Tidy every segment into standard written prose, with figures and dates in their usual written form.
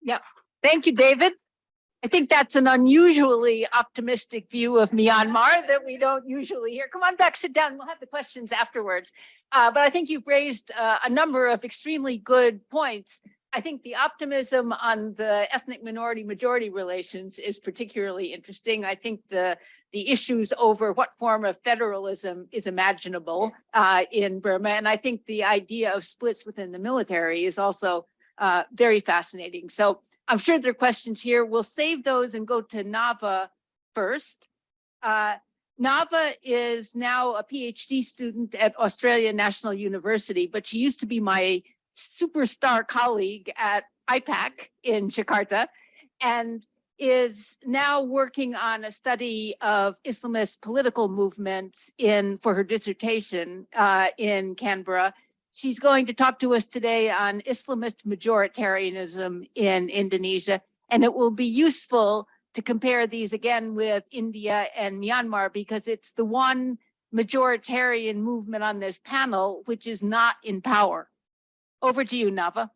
Yeah, thank you, David. I think that's an unusually optimistic view of Myanmar that we don't usually hear. Come on back, sit down. We'll have the questions afterwards. But I think you've raised a number of extremely good points. I think the optimism on the ethnic minority majority relations is particularly interesting. I think the issues over what form of federalism is imaginable in Burma. And I think the idea of splits within the military is also very fascinating. So I'm sure there are questions here. We'll save those and go to Nava first. Nava is now a PhD student at Australia National University, but she used to be my superstar colleague at IPAC in Jakarta, and is now working on a study of Islamist political movements for her dissertation in Canberra. She's going to talk to us today on Islamist majoritarianism in Indonesia, and it will be useful to compare these again with India and Myanmar because it's the one majoritarian movement on this panel which is not in power. Over to you, Nava.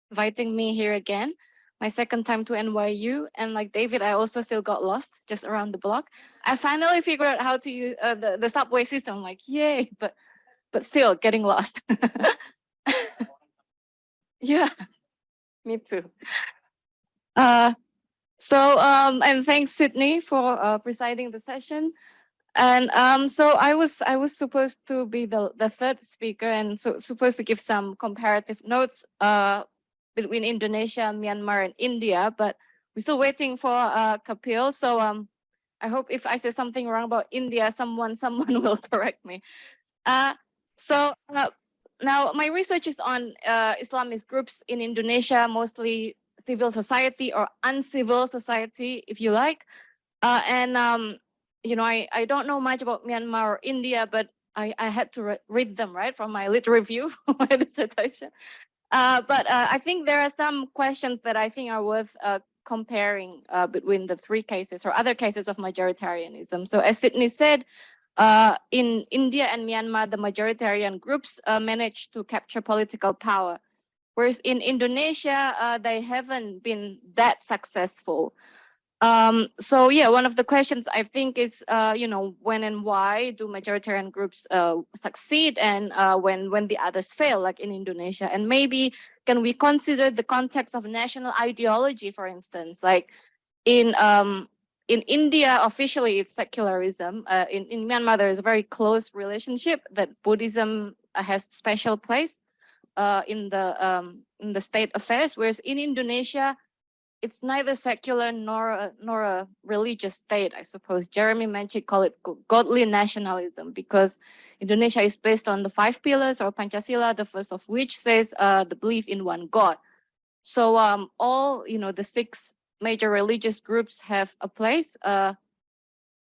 Inviting me here again. My second time to NYU, and like David, I also still got lost just around the block. I finally figured out how to use the subway system. Like, yay! But still getting lost. Yeah, me too. And thanks Sidney for presiding the session. And so I was supposed to be the third speaker, and so supposed to give some comparative notes between Indonesia, Myanmar, and India, but we're still waiting for Kapil. So I hope if I say something wrong about India, someone will correct me. Now my research is on Islamist groups in Indonesia, mostly civil society or uncivil society, if you like. You know, I don't know much about Myanmar or India, but I had to read them, right, from my lit review for my dissertation. I think there are some questions that I think are worth comparing between the three cases or other cases of majoritarianism. So as Sidney said, in India and Myanmar, the majoritarian groups managed to capture political power. Whereas in Indonesia, they haven't been that successful. So yeah, one of the questions I think is, you know, when and why do majoritarian groups succeed, and when the others fail, like in Indonesia? And maybe can we consider the context of national ideology, for instance, like in India, officially it's secularism. In Myanmar, there is a very close relationship that Buddhism has special place in the state affairs, whereas in Indonesia, it's neither secular nor a religious state, I suppose. Jeremy Menchik call it godly nationalism, because Indonesia is based on the 5 pillars or Pancasila, the first of which says the belief in one God. So all, you know, the 6 major religious groups have a place.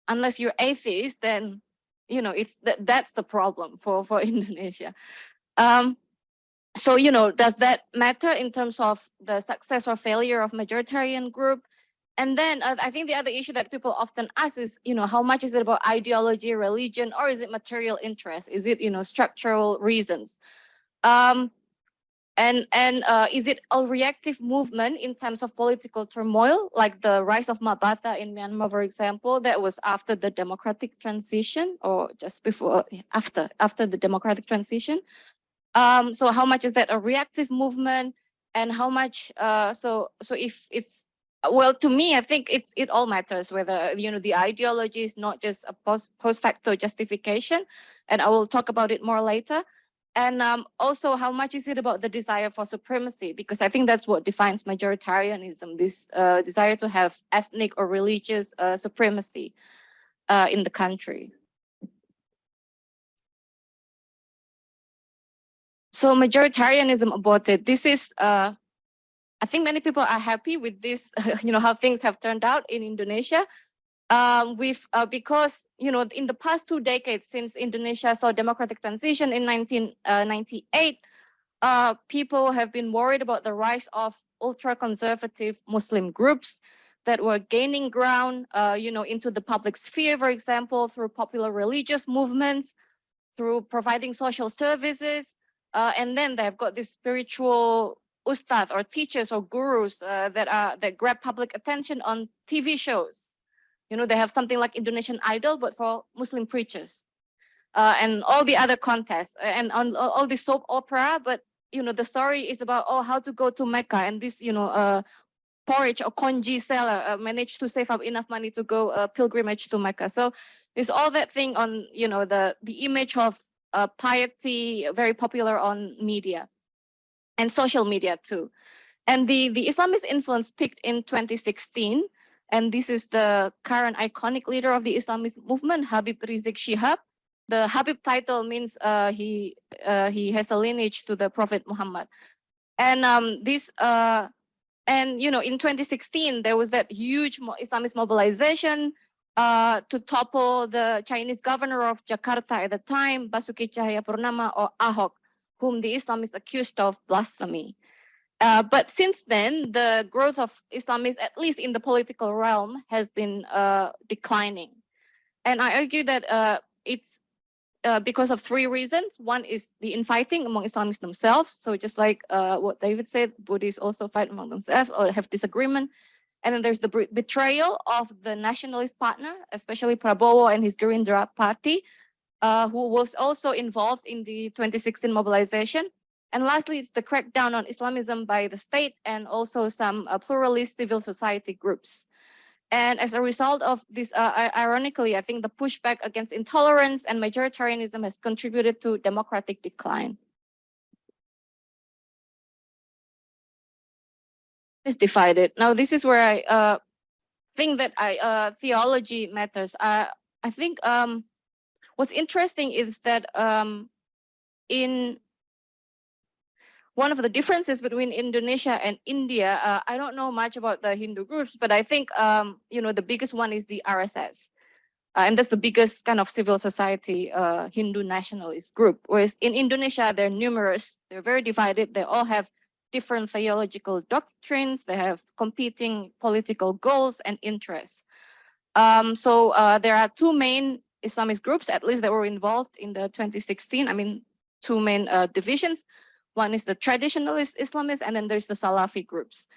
Unless you're atheist, then, you know, that's the problem for Indonesia. So, you know, does that matter in terms of the success or failure of majoritarian group? And then I think the other issue that people often ask is, you know, how much is it about ideology, religion, or is it material interest? Is it, you know, structural reasons? Is it a reactive movement in terms of political turmoil, like the rise of Mabata in Myanmar, for example, that was after the democratic transition, or just before, after the democratic transition? So how much is that a reactive movement, and how much? So if it's, well, to me, I think it all matters whether, you know, the ideology is not just a post facto justification, and I will talk about it more later. And also, how much is it about the desire for supremacy? Because I think that's what defines majoritarianism, this desire to have ethnic or religious supremacy in the country. So majoritarianism about it, this is I think many people are happy with this, how things have turned out in Indonesia. Because, in the past 2 decades since Indonesia saw democratic transition in 1998, people have been worried about the rise of ultra-conservative Muslim groups that were gaining ground, into the public sphere, for example, through popular religious movements, through providing social services, and then they've got these spiritual ustad or teachers or gurus that grab public attention on TV shows. They have something like Indonesian Idol, but for Muslim preachers, and all the other contests, and on all the soap opera. But the story is about how to go to Mecca, and this porridge or congee seller managed to save up enough money to go pilgrimage to Mecca. So there's all that thing on the image of piety, very popular on media and social media too. And the Islamist influence peaked in 2016. And this is the current iconic leader of the Islamist movement, Habib Rizik Shihab. The Habib title means he has a lineage to the Prophet Muhammad. And in 2016 there was that huge Islamist mobilization to topple the Chinese governor of Jakarta at the time, Basuki Cahayapurnama, or Ahok, whom the Islamists accused of blasphemy. But since then, the growth of Islamists, at least in the political realm, has been declining. And I argue that it's because of 3 reasons. One is the infighting among Islamists themselves. So just like what David said, Buddhists also fight among themselves or have disagreement. And then there's the betrayal of the nationalist partner, especially Prabowo and his Gerindra party, who was also involved in the 2016 mobilization. And lastly, it's the crackdown on Islamism by the state and also some pluralist civil society groups. And as a result of this, ironically, I think the pushback against intolerance and majoritarianism has contributed to democratic decline. It's divided. Now, this is where I think that theology matters. I think what's interesting is that in one of the differences between Indonesia and India, I don't know much about the Hindu groups, but I think the biggest one is the RSS. And that's the biggest kind of civil society Hindu nationalist group. Whereas in Indonesia, they're numerous, they're very divided, they all have different theological doctrines, they have competing political goals and interests. So there are 2 main Islamist groups, at least that were involved in the 2016, 2 main divisions. One is the traditionalist Islamists, and then there's the Salafi groups.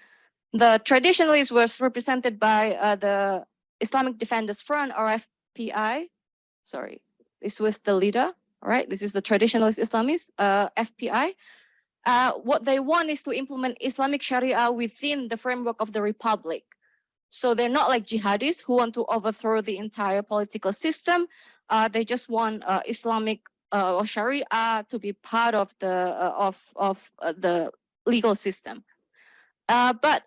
The traditionalists was represented by the Islamic Defenders Front, or FPI. Sorry, this was the leader. All right, this is the traditionalist Islamists, FPI. What they want is to implement Islamic Sharia within the framework of the Republic. So they're not like jihadists who want to overthrow the entire political system. They just want Islamic or Sharia to be part of the legal system. But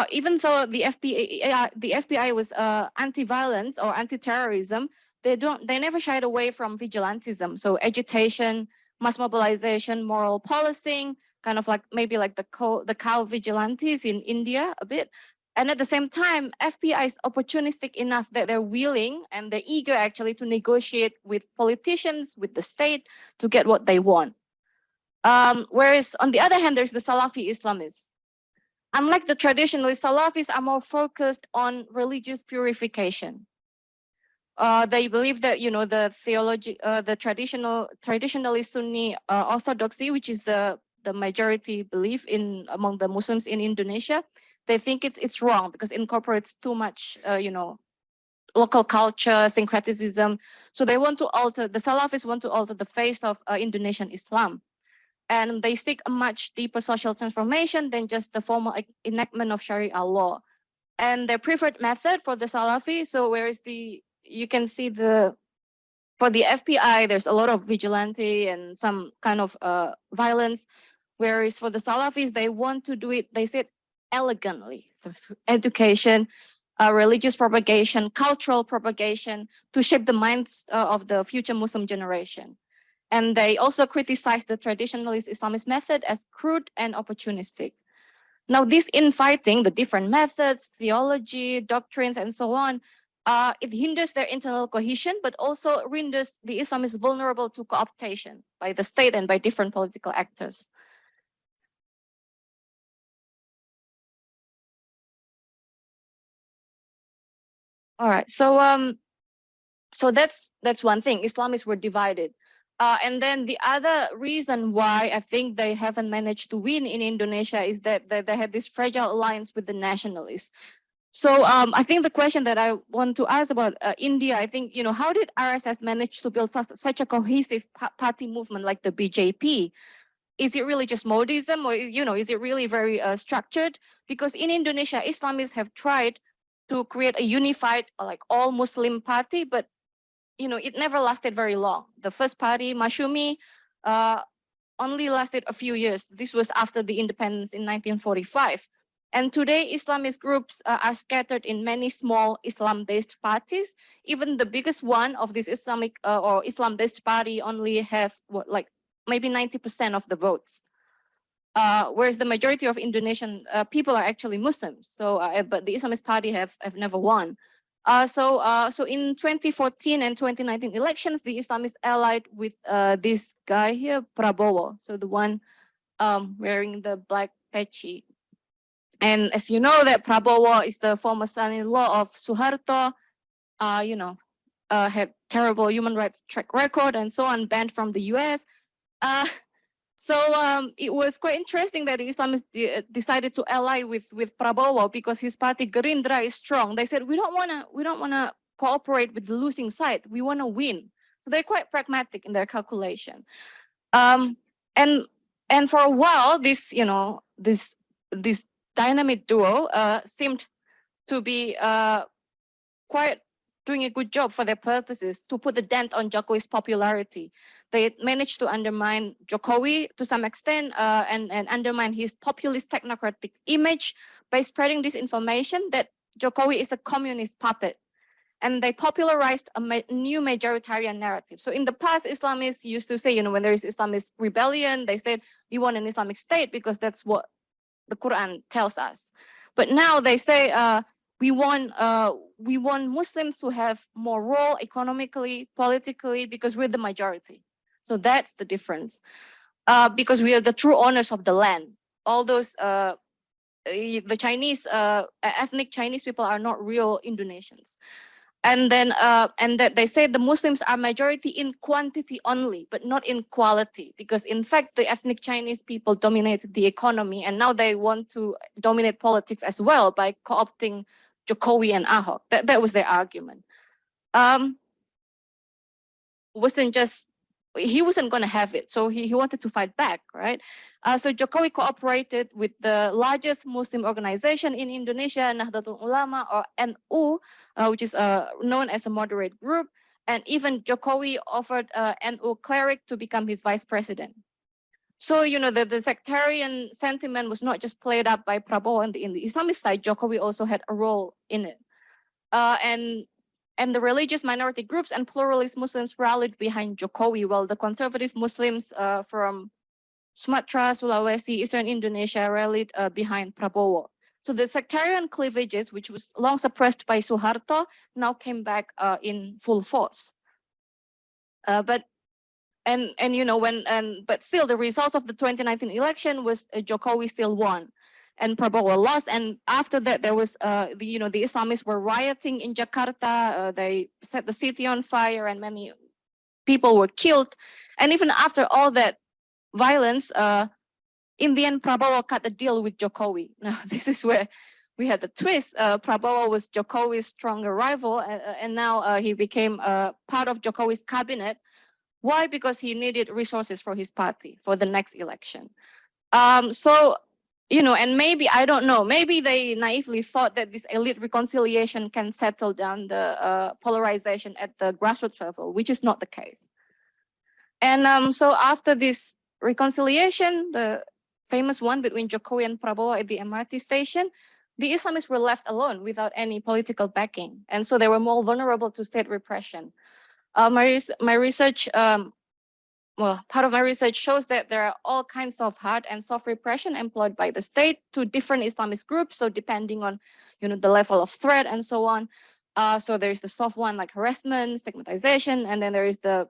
even though the FPI was anti-violence or anti-terrorism, they never shied away from vigilantism. So agitation, mass mobilization, moral policing, kind of like maybe like the cow vigilantes in India a bit. And at the same time, FPI is opportunistic enough that they're willing and they're eager actually to negotiate with politicians, with the state, to get what they want. Whereas on the other hand, there's the Salafi Islamists. Unlike the traditionalists, Salafis are more focused on religious purification. They believe that the theology, the traditionalist Sunni orthodoxy, which is the majority belief among the Muslims in Indonesia, they think it's wrong because it incorporates too much, local culture, syncretism. So they want to alter, the Salafis want to alter the face of Indonesian Islam. And they seek a much deeper social transformation than just the formal enactment of Sharia law. And their preferred method for the Salafi, so whereas you can see for the FPI, there's a lot of vigilante and some kind of violence. Whereas for the Salafis, they want to do it, they said, elegantly, so education, religious propagation, cultural propagation, to shape the minds of the future Muslim generation. And they also criticize the traditionalist Islamist method as crude and opportunistic. Now, this infighting, the different methods, theology, doctrines, and so on, it hinders their internal cohesion, but also renders the Islamists vulnerable to co-optation by the state and by different political actors. All right, so that's one thing. Islamists were divided. And then the other reason why I think they haven't managed to win in Indonesia is that they had this fragile alliance with the nationalists. So I think the question that I want to ask about India, I think, how did RSS manage to build such a cohesive party movement like the BJP? Is it really just modism, or, is it really very structured? Because in Indonesia, Islamists have tried to create a unified, like all Muslim party, but it never lasted very long. The first party, Masyumi, only lasted a few years. This was after the independence in 1945. And today, Islamist groups are scattered in many small Islam-based parties. Even the biggest one of this Islamic or Islam-based party only have like maybe 90% of the votes. Whereas the majority of Indonesian people are actually Muslims. So, but the Islamist party have never won. So in 2014 and 2019 elections, the Islamists allied with this guy here, Prabowo. So the one wearing the black patchy. And as you know, that Prabowo is the former son-in-law of Suharto. Had terrible human rights track record and so on, banned from the US. So it was quite interesting that the Islamists decided to ally with Prabowo because his party Gerindra is strong. They said we don't wanna cooperate with the losing side. We want to win. So they're quite pragmatic in their calculation. And for a while, this dynamic duo seemed to be quite doing a good job for their purposes to put a dent on Jokowi's popularity. They managed to undermine Jokowi to some extent and undermine his populist technocratic image by spreading this information that Jokowi is a communist puppet. And they popularized a new majoritarian narrative. So in the past, Islamists used to say, when there is Islamist rebellion, they said, we want an Islamic state because that's what the Quran tells us. But now they say, we want Muslims to have more role economically, politically, because we're the majority. So that's the difference. Because we are the true owners of the land. All those the Chinese ethnic Chinese people are not real Indonesians. And then and that they say the Muslims are majority in quantity only, but not in quality, because in fact the ethnic Chinese people dominated the economy, and now they want to dominate politics as well by co-opting Jokowi and Ahok. That was their argument. He wasn't going to have it, so he wanted to fight back, right? So Jokowi cooperated with the largest Muslim organization in Indonesia, Nahdlatul Ulama, or NU, which is known as a moderate group. And even Jokowi offered NU cleric to become his vice president. So, the sectarian sentiment was not just played up by Prabowo in the Islamist side. Jokowi also had a role in it. And the religious minority groups and pluralist Muslims rallied behind Jokowi, while the conservative Muslims from Sumatra, Sulawesi, Eastern Indonesia rallied behind Prabowo. So the sectarian cleavages, which was long suppressed by Suharto, now came back in full force. But still, the result of the 2019 election was Jokowi still won, and Prabowo lost. And after that, there was the Islamists were rioting in Jakarta. They set the city on fire, and many people were killed. And even after all that violence, in the end, Prabowo cut a deal with Jokowi. Now, this is where we had the twist. Prabowo was Jokowi's stronger rival, and now he became part of Jokowi's cabinet. Why? Because he needed resources for his party for the next election. So, and maybe, I don't know, maybe they naively thought that this elite reconciliation can settle down the polarization at the grassroots level, which is not the case. And so after this reconciliation, the famous one between Jokowi and Prabowo at the MRT station, the Islamists were left alone without any political backing. And so they were more vulnerable to state repression. My research well, part of my research shows that there are all kinds of hard and soft repression employed by the state to different Islamist groups. So depending on, the level of threat and so on. So there's the soft one like harassment, stigmatization, and then there is the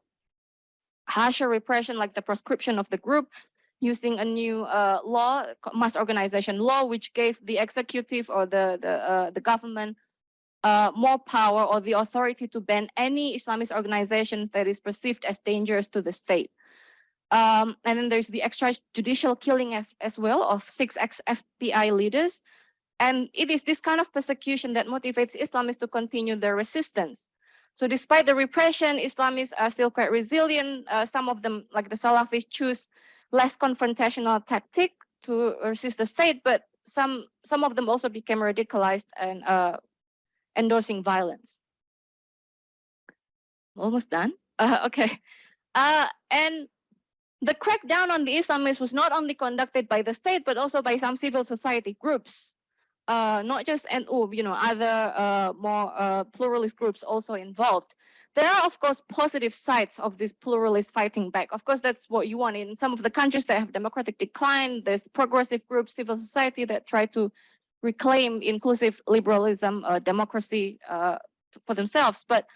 harsher repression like the proscription of the group using a new law, mass organization law, which gave the executive or the government more power or the authority to ban any Islamist organizations that is perceived as dangerous to the state. And then there's the extrajudicial killing as well of 6 ex-FBI leaders. And it is this kind of persecution that motivates Islamists to continue their resistance. So despite the repression, Islamists are still quite resilient. Some of them, like the Salafis, choose less confrontational tactic to resist the state, but some of them also became radicalized and endorsing violence. Almost done. Okay. And the crackdown on the Islamists was not only conducted by the state, but also by some civil society groups. Not just NU, other more pluralist groups also involved. There are, of course, positive sides of this pluralist fighting back. Of course, that's what you want. In some of the countries that have democratic decline, there's progressive groups, civil society that try to reclaim inclusive liberalism, democracy for themselves. But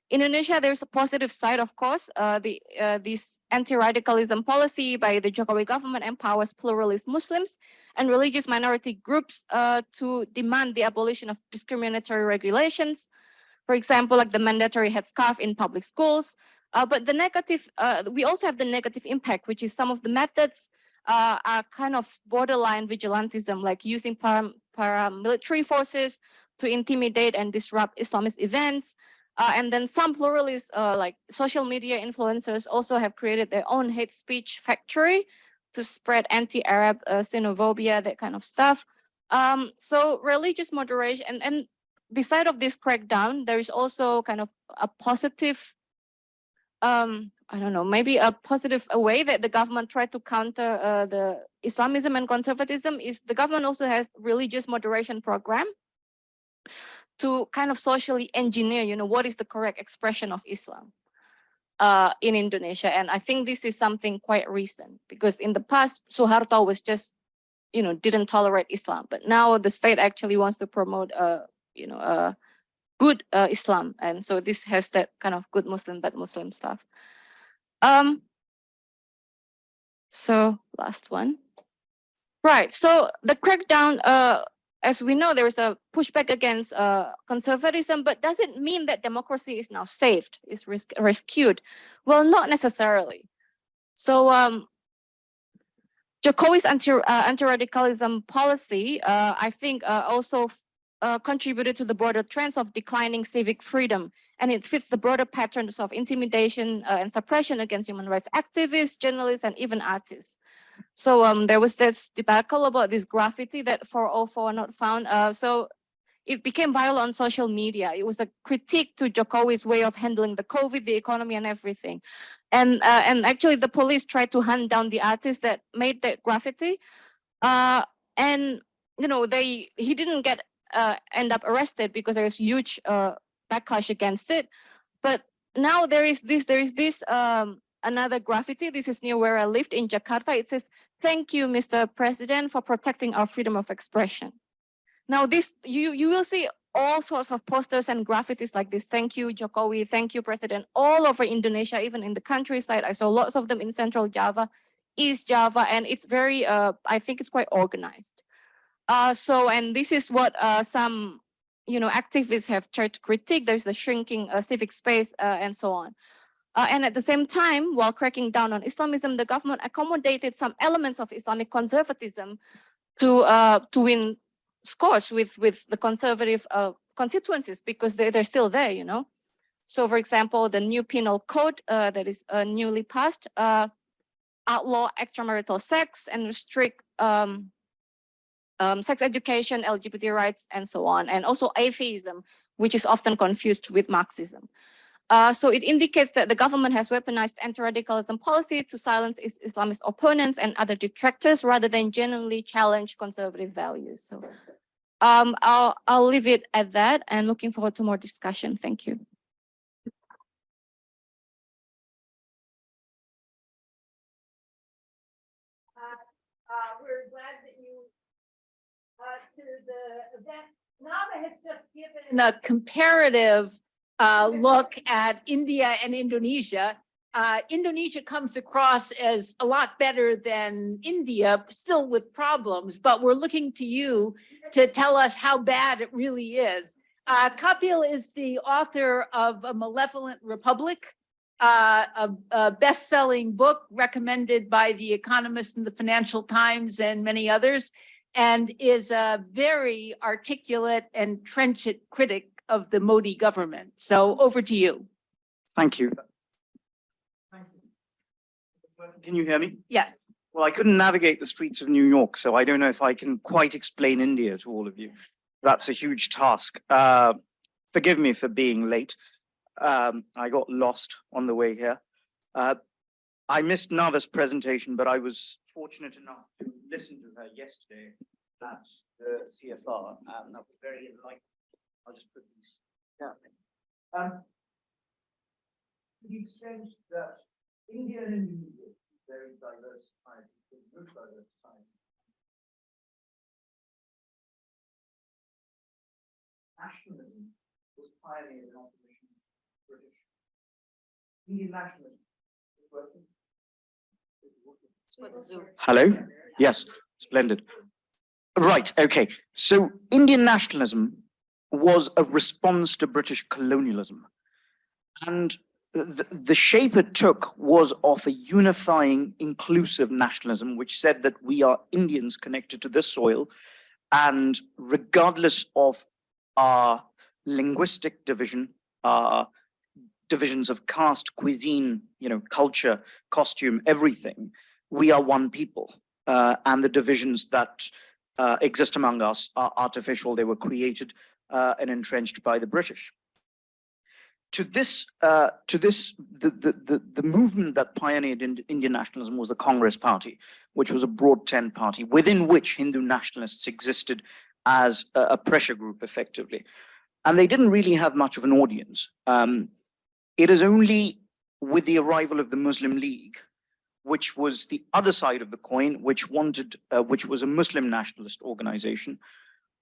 in Indonesia, there's a positive side, of course. This anti-radicalism policy by the Jokowi government empowers pluralist Muslims and religious minority groups to demand the abolition of discriminatory regulations. For example, like the mandatory headscarf in public schools. But the negative, we also have the negative impact, which is some of the methods are kind of borderline vigilantism, like using paramilitary forces to intimidate and disrupt Islamist events. And then some pluralists, like social media influencers, also have created their own hate speech factory to spread anti-Arab xenophobia, that kind of stuff. So religious moderation, and beside of this crackdown, there is also kind of a positive, I don't know, maybe a positive way that the government tried to counter the Islamism and conservatism is the government also has religious moderation program to kind of socially engineer, what is the correct expression of Islam in Indonesia. And I think this is something quite recent because in the past, Suharto was just, didn't tolerate Islam. But now the state actually wants to promote, good Islam. And so this has that kind of good Muslim, bad Muslim stuff. So last one. Right, so the crackdown, as we know, there is a pushback against conservatism, but does it mean that democracy is now saved, is rescued? Well, not necessarily. So Jokowi's anti-radicalism policy, I think, also contributed to the broader trends of declining civic freedom, and it fits the broader patterns of intimidation and suppression against human rights activists, journalists, and even artists. So there was this debacle about this graffiti that 404 not found. So it became viral on social media. It was a critique to Jokowi's way of handling the COVID, the economy, and everything. And actually, the police tried to hunt down the artist that made that graffiti. And he didn't get end up arrested because there is huge backlash against it. But now there is this another graffiti. This is near where I lived in Jakarta. It says, "Thank you, Mr. President, for protecting our freedom of expression." Now this, you will see all sorts of posters and graffitis like this. "Thank you, Jokowi. Thank you, President," all over Indonesia, even in the countryside. I saw lots of them in Central Java, East Java, and it's very, I think it's quite organized. And this is what some, activists have tried to critique. There's the shrinking civic space and so on. And at the same time, while cracking down on Islamism, the government accommodated some elements of Islamic conservatism to win scores with the conservative constituencies because they're still there, So, for example, the new penal code that is newly passed outlaw extramarital sex and restrict sex education, LGBT rights, and so on, and also atheism, which is often confused with Marxism. So it indicates that the government has weaponized anti-radicalism policy to silence its Islamist opponents and other detractors rather than genuinely challenge conservative values. So I'll leave it at that and looking forward to more discussion. Thank you. the event, Nava has just given a comparative look at India and Indonesia. Indonesia comes across as a lot better than India, still with problems, but we're looking to you to tell us how bad it really is. Kapil is the author of A Malevolent Republic, a best-selling book recommended by The Economist and the Financial Times and many others, and is a very articulate and trenchant critic of the Modi government. So over to you. Thank you. Can you hear me? Yes. Well, I couldn't navigate the streets of New York, so I don't know if I can quite explain India to all of you. That's a huge task. Forgive me for being late. I got lost on the way here. I missed Nava's presentation, but I was fortunate enough to listen to her yesterday at the CFR, and that was very enlightening. I'll just put these down. The exchange that India and Indonesia is very diverse society, good diverse society. Nationalism was pioneered in opposition to British. Indian nationalism is working. Hello? Yes, splendid. Right, okay. So Indian nationalism was a response to British colonialism. And the shape it took was of a unifying, inclusive nationalism, which said that we are Indians connected to this soil, and regardless of our linguistic division, divisions of caste, cuisine, culture, costume, everything, we are one people. And the divisions that exist among us are artificial. They were created and entrenched by the British. The movement that pioneered Indian nationalism was the Congress Party, which was a broad tent party within which Hindu nationalists existed as a pressure group, effectively. And they didn't really have much of an audience. It is only with the arrival of the Muslim League, which was the other side of the coin, which was a Muslim nationalist organization.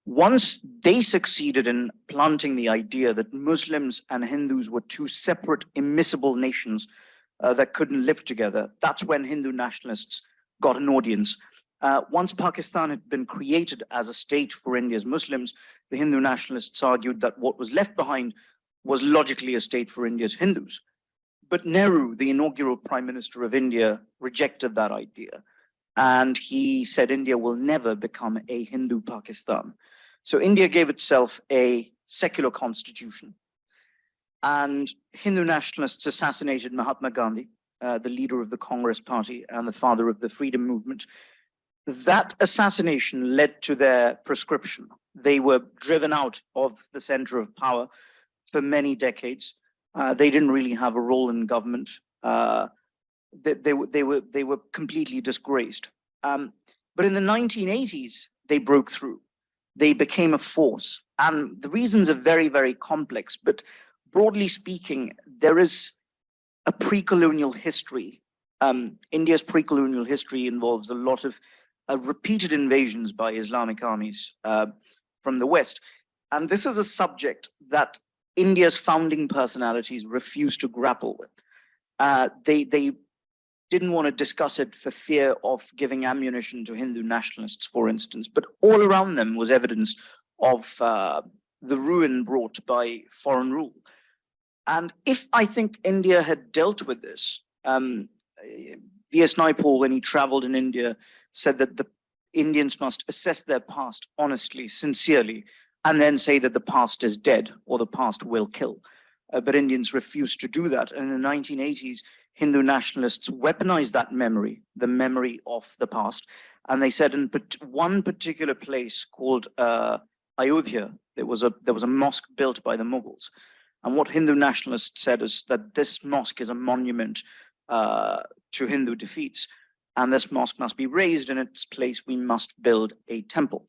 Once they succeeded in planting the idea that Muslims and Hindus were two separate, immiscible nations that couldn't live together, that's when Hindu nationalists got an audience. Once Pakistan had been created as a state for India's Muslims, the Hindu nationalists argued that what was left behind was logically a state for India's Hindus. But Nehru, the inaugural Prime Minister of India, rejected that idea. And he said India will never become a Hindu Pakistan. So India gave itself a secular constitution. And Hindu nationalists assassinated Mahatma Gandhi, the leader of the Congress Party and the father of the freedom movement. That assassination led to their proscription. They were driven out of the center of power for many decades. They didn't really have a role in government. They were completely disgraced. But in the 1980s, they broke through. They became a force. And the reasons are very, very complex. But broadly speaking, there is a pre-colonial history. India's pre-colonial history involves a lot of repeated invasions by Islamic armies from the West. And this is a subject that India's founding personalities refused to grapple with. They didn't want to discuss it for fear of giving ammunition to Hindu nationalists, for instance, but all around them was evidence of the ruin brought by foreign rule. And if I think India had dealt with this, V.S. Naipaul, when he traveled in India, said that the Indians must assess their past honestly, sincerely, and then say that the past is dead or the past will kill. But Indians refused to do that. And in the 1980s, Hindu nationalists weaponized that memory, the memory of the past. And they said in one particular place called Ayodhya, there was a mosque built by the Mughals. And what Hindu nationalists said is that this mosque is a monument to Hindu defeats. And this mosque must be raised. In its place, we must build a temple.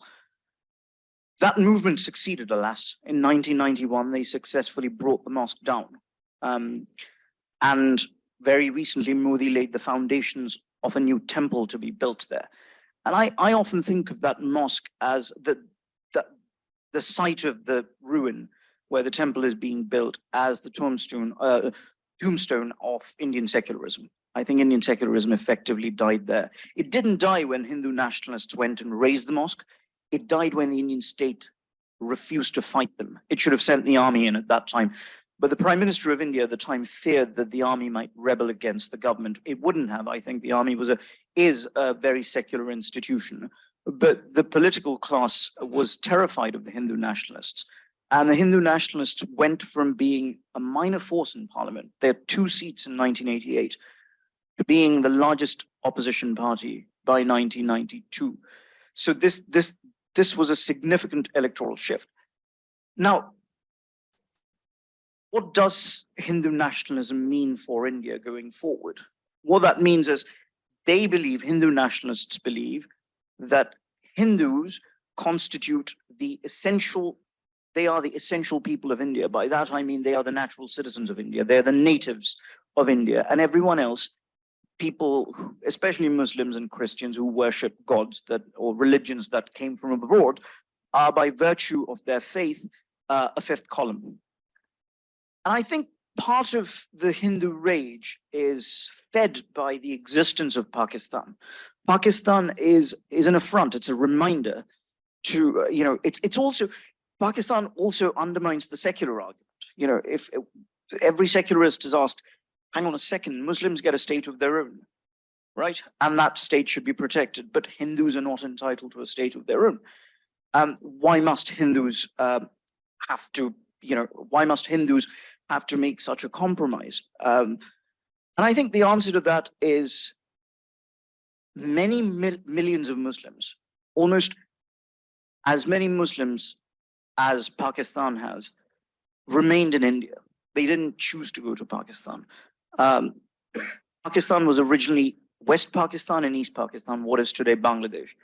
That movement succeeded, alas. In 1991, they successfully brought the mosque down. And very recently, Modi laid the foundations of a new temple to be built there. And I often think of that mosque as the site of the ruin where the temple is being built as the tombstone of Indian secularism. I think Indian secularism effectively died there. It didn't die when Hindu nationalists went and razed the mosque. It died when the Indian state refused to fight them. It should have sent the army in at that time. But the Prime Minister of India at the time feared that the army might rebel against the government. It wouldn't have. I think the army is a very secular institution. But the political class was terrified of the Hindu nationalists. And the Hindu nationalists went from being a minor force in parliament, they had 2 seats in 1988, to being the largest opposition party by 1992. So this was a significant electoral shift. Now, what does Hindu nationalism mean for India going forward? What that means is Hindu nationalists believe that Hindus constitute they are the essential people of India. By that, I mean they are the natural citizens of India. They're the natives of India. And everyone else, people, especially Muslims and Christians who worship gods or religions that came from abroad, are by virtue of their faith, a fifth column. And I think part of the Hindu rage is fed by the existence of Pakistan. Pakistan is an affront. It's a reminder to, it's also, Pakistan also undermines the secular argument. If every secularist is asked, hang on a second, Muslims get a state of their own, right? And that state should be protected, but Hindus are not entitled to a state of their own. Why must Hindus why must Hindus have to make such a compromise? And I think the answer to that is many millions of Muslims, almost as many Muslims as Pakistan has, remained in India. They didn't choose to go to Pakistan. Pakistan was originally West Pakistan and East Pakistan, what is today Bangladesh.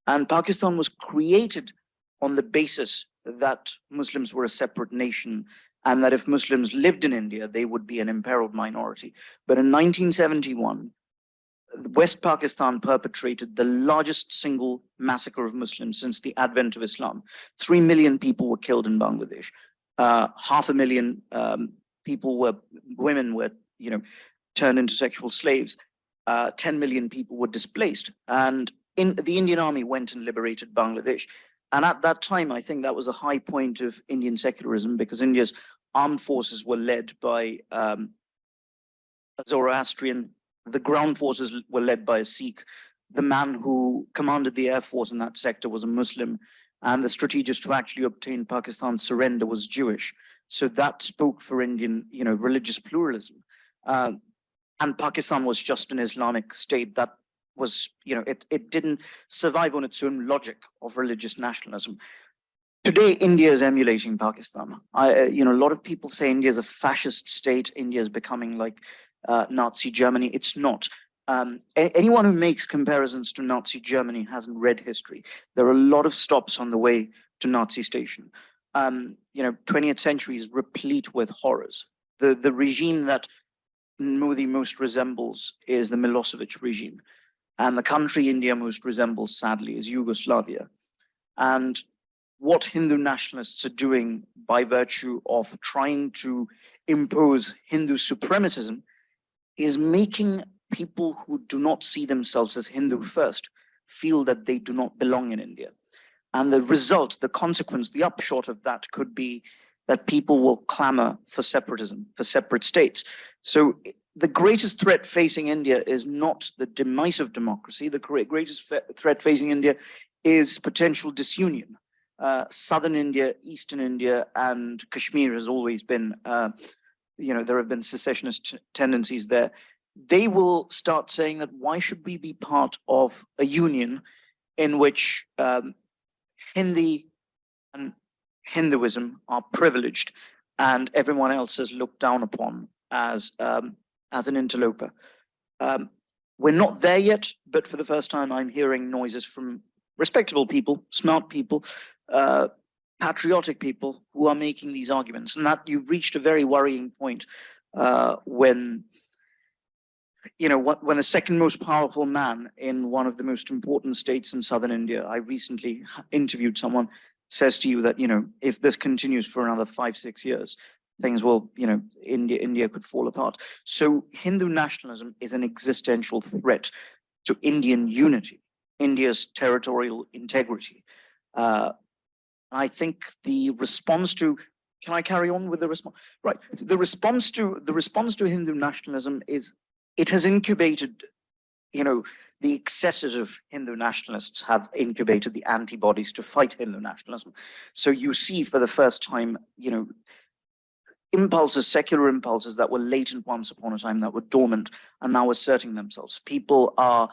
And Pakistan was created on the basis that Muslims were a separate nation and that if Muslims lived in India, they would be an imperiled minority. But in 1971, West Pakistan perpetrated the largest single massacre of Muslims since the advent of Islam. 3 million people were killed in Bangladesh. 500,000 women were, turned into sexual slaves. 10 million people were displaced. And the Indian army went and liberated Bangladesh. And at that time, I think that was a high point of Indian secularism because India's armed forces were led by a Zoroastrian. The ground forces were led by a Sikh. The man who commanded the air force in that sector was a Muslim. And the strategist who actually obtained Pakistan's surrender was Jewish. So that spoke for Indian, religious pluralism. And Pakistan was just an Islamic state that was, it didn't survive on its own logic of religious nationalism. Today, India is emulating Pakistan. A lot of people say India is a fascist state. India is becoming like Nazi Germany. It's not. Anyone who makes comparisons to Nazi Germany hasn't read history. There are a lot of stops on the way to Nazi station. 20th century is replete with horrors. The regime that Modi most resembles is the Milosevic regime. And the country India most resembles, sadly, is Yugoslavia. And what Hindu nationalists are doing by virtue of trying to impose Hindu supremacism is making people who do not see themselves as Hindu first feel that they do not belong in India. And the result, the consequence, the upshot of that could be that people will clamor for separatism, for separate states. So the greatest threat facing India is not the demise of democracy. The greatest threat facing India is potential disunion. Southern India, Eastern India, and Kashmir has always been, there have been secessionist tendencies there. They will start saying that why should we be part of a union in which Hindi and Hinduism are privileged and everyone else is looked down upon as an interloper. We're not there yet, but for the first time, I'm hearing noises from respectable people, smart people, patriotic people who are making these arguments. And that you've reached a very worrying point when the second most powerful man in one of the most important states in southern India, I recently interviewed someone, says to you that, if this continues for another 5-6 years, things will, India could fall apart. So Hindu nationalism is an existential threat to Indian unity, India's territorial integrity. I think the response to, can I carry on with the response? Right. The response to Hindu nationalism is, it has incubated, the excesses of Hindu nationalists have incubated the antibodies to fight Hindu nationalism. So you see for the first time, impulses, secular impulses that were latent once upon a time, that were dormant, are now asserting themselves. People are,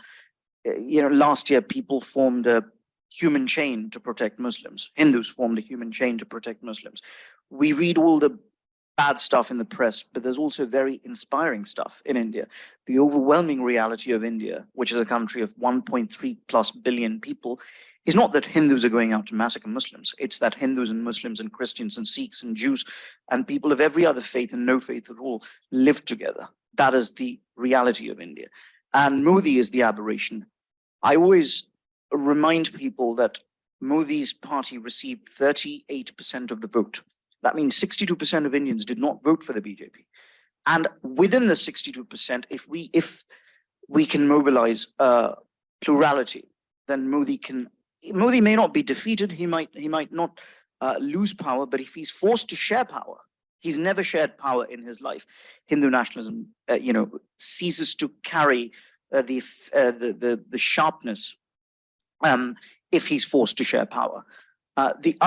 last year people formed a human chain to protect Muslims. Hindus formed a human chain to protect Muslims. We read all the bad stuff in the press, but there's also very inspiring stuff in India. The overwhelming reality of India, which is a country of 1.3+ billion people, is not that Hindus are going out to massacre Muslims. It's that Hindus and Muslims and Christians and Sikhs and Jews and people of every other faith and no faith at all live together. That is the reality of India. And Modi is the aberration. I always remind people that Modi's party received 38% of the vote. That means 62% of Indians did not vote for the BJP. And within the 62%, if we can mobilize plurality, then Modi may not be defeated. He might not lose power, but if he's forced to share power, he's never shared power in his life. Hindu nationalism, ceases to carry the sharpness if he's forced to share power. The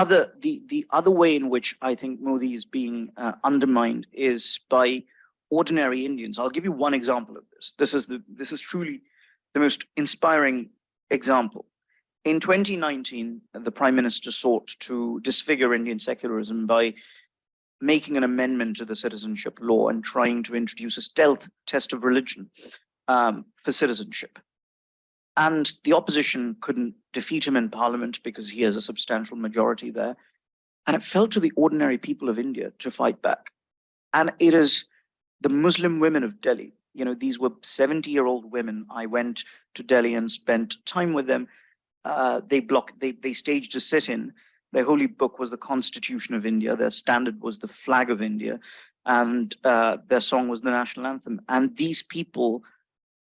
other way in which I think Modi is being undermined is by ordinary Indians. I'll give you one example of this. This is truly the most inspiring example. In 2019, the Prime Minister sought to disfigure Indian secularism by making an amendment to the citizenship law and trying to introduce a stealth test of religion for citizenship. And the opposition couldn't defeat him in parliament because he has a substantial majority there. And it fell to the ordinary people of India to fight back. And it is the Muslim women of Delhi. These were 70-year-old women. I went to Delhi and spent time with them. They staged a sit-in. Their holy book was the Constitution of India. Their standard was the flag of India. And their song was the national anthem. And these people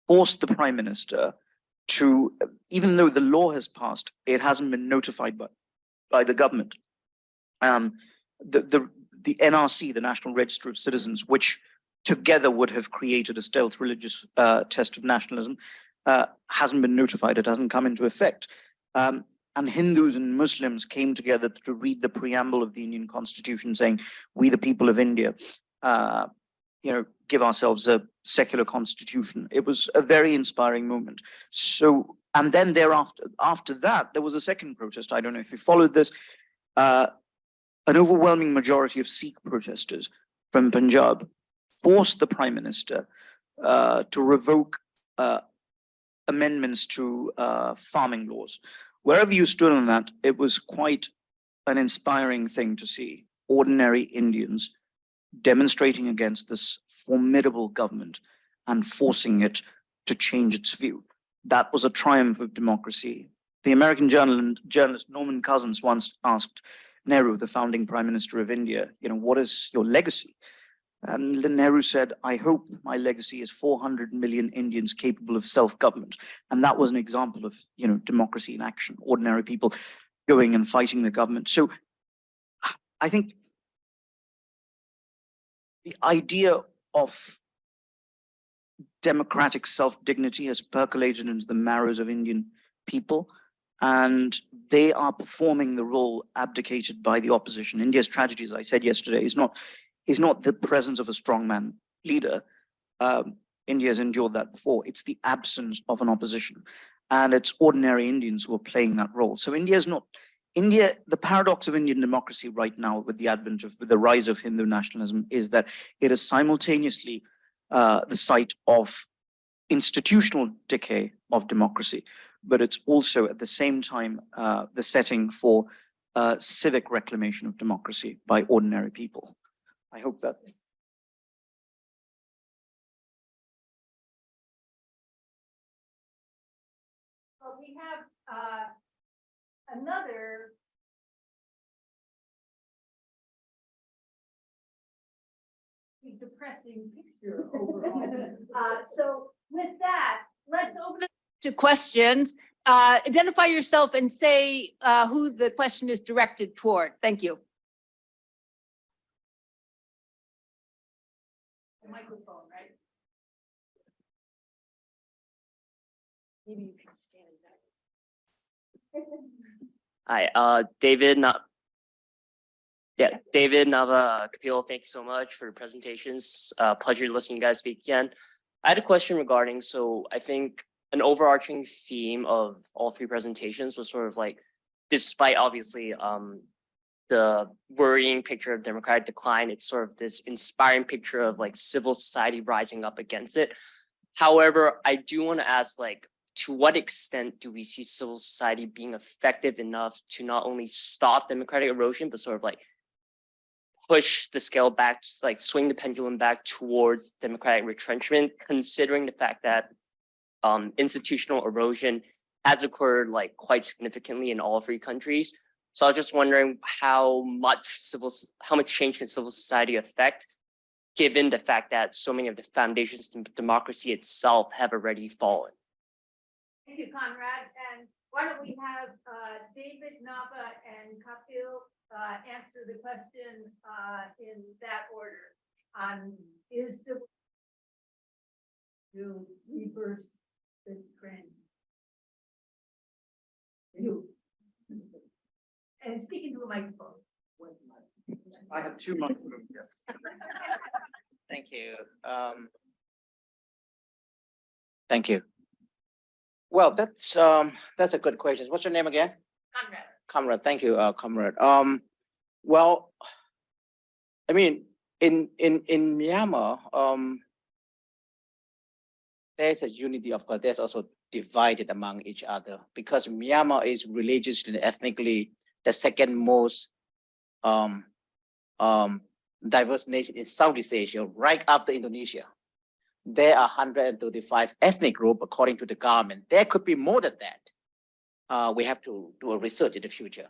forced the Prime Minister to, even though the law has passed, it hasn't been notified by the government. The NRC, the National Register of Citizens, which together would have created a stealth religious test of nationalism, hasn't been notified. It hasn't come into effect. And Hindus and Muslims came together to read the preamble of the Indian Constitution saying, we the people of India, give ourselves a secular constitution. It was a very inspiring moment. So, and then after that, there was a second protest. I don't know if you followed this. An overwhelming majority of Sikh protesters from Punjab forced the Prime Minister to revoke amendments to farming laws. Wherever you stood on that, it was quite an inspiring thing to see. Ordinary Indians demonstrating against this formidable government and forcing it to change its view. That was a triumph of democracy. The American journalist Norman Cousins once asked Nehru, the founding Prime Minister of India, what is your legacy? And Nehru said, I hope my legacy is 400 million Indians capable of self-government. And that was an example of, democracy in action, ordinary people going and fighting the government. So I think the idea of democratic self-dignity has percolated into the marrows of Indian people, and they are performing the role abdicated by the opposition. India's tragedy, as I said yesterday, is not the presence of a strongman leader. India has endured that before. It's the absence of an opposition, and it's ordinary Indians who are playing that role. So the paradox of Indian democracy right now with the rise of Hindu nationalism is that it is simultaneously the site of institutional decay of democracy, but it's also at the same time the setting for civic reclamation of democracy by ordinary people. I hope that. Well, we have another depressing picture overall. So with that, let's open it to questions. Identify yourself and say who the question is directed toward. Thank you. Microphone, right? Maybe you can stand back. Hi, David. David, Nava, Kapil, thanks so much for your presentations. Pleasure listening to you guys speak again. I had a question regarding, so I think an overarching theme of all three presentations was sort of like, despite obviously the worrying picture of democratic decline, it's sort of this inspiring picture of like civil society rising up against it. However, I do want to ask, like, to what extent do we see civil society being effective enough to not only stop democratic erosion, but sort of like push the scale back, like swing the pendulum back towards democratic retrenchment, considering the fact that institutional erosion has occurred like quite significantly in all three countries. So I was just wondering how much change can civil society affect, given the fact that so many of the foundations of democracy itself have already fallen. Thank you, Conrad. And why don't we have David, Nava, and Kapil answer the question in that order on is civil to reverse the trend. You. And speak into a microphone. I have two microphones. Thank you. Thank you. Well, that's a good question. What's your name again? Conrad. Comrade. Thank you, Comrade. Well, I mean, in Myanmar, there's a unity, of course. There's also divided among each other because Myanmar is religiously and ethnically the second most diverse nation in Southeast Asia, right after Indonesia. There are 135 ethnic groups according to the government. There could be more than that. We have to do a research in the future.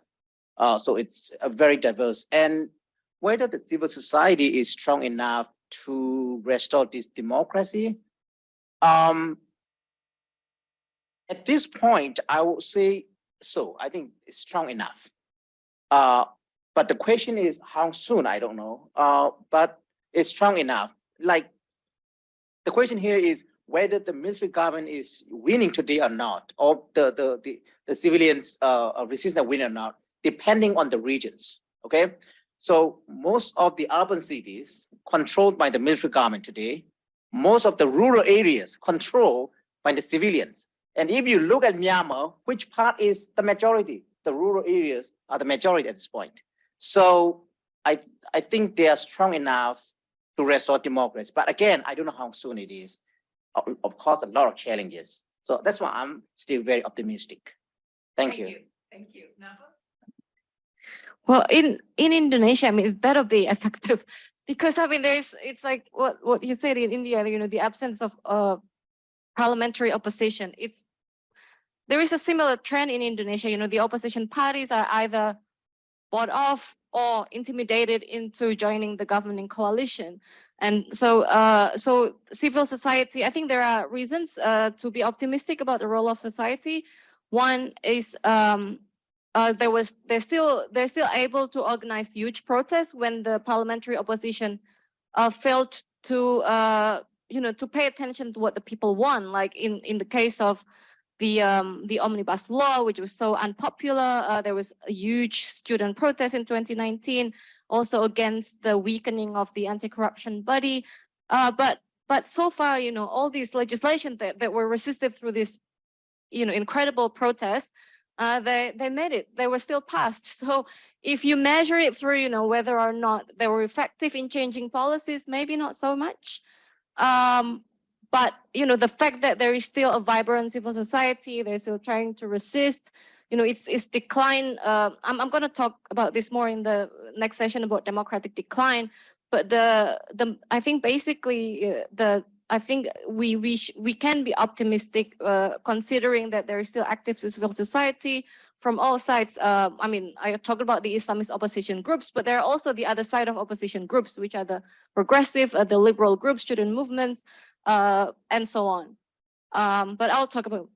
So it's a very diverse. And whether the civil society is strong enough to restore this democracy, at this point, I would say so. I think it's strong enough. But the question is how soon, I don't know. But it's strong enough. Like the question here is whether the military government is winning today or not, or the civilians resistance winning or not, depending on the regions. Okay, so most of the urban cities controlled by the military government today, most of the rural areas controlled by the civilians. And if you look at Myanmar, which part is the majority? The rural areas are the majority at this point. So I think they are strong enough to restore democracy. But again, I don't know how soon it is. Of course, a lot of challenges. So that's why I'm still very optimistic. Thank you. Thank you. Nava? Well, in Indonesia, I mean, it better be effective because I mean, it's like what you said in India, you know, the absence of parliamentary opposition. There is a similar trend in Indonesia. You know, the opposition parties are either bought off or intimidated into joining the governing coalition. And so, so civil society, I think there are reasons to be optimistic about the role of society. One is they're still able to organize huge protests when the parliamentary opposition failed to to pay attention to what the people want. Like in the case of the omnibus law, which was so unpopular, there was a huge student protest in 2019, also against the weakening of the anti-corruption body. But so far, you know, all these legislation that were resisted through this, you know, incredible protests, they made it. They were still passed. So if you measure it through, you know, whether or not they were effective in changing policies, maybe not so much. But you know, the fact that there is still a vibrant civil society, they're still trying to resist. You know, it's decline. I'm going to talk about this more in the next session about democratic decline. But I think basically I think we can be optimistic considering that there is still active civil society. from all sides. I mean, I talked about the Islamist opposition groups, but there are also the other side of opposition groups, which are the progressive, the liberal groups, student movements, and so on. But I'll talk about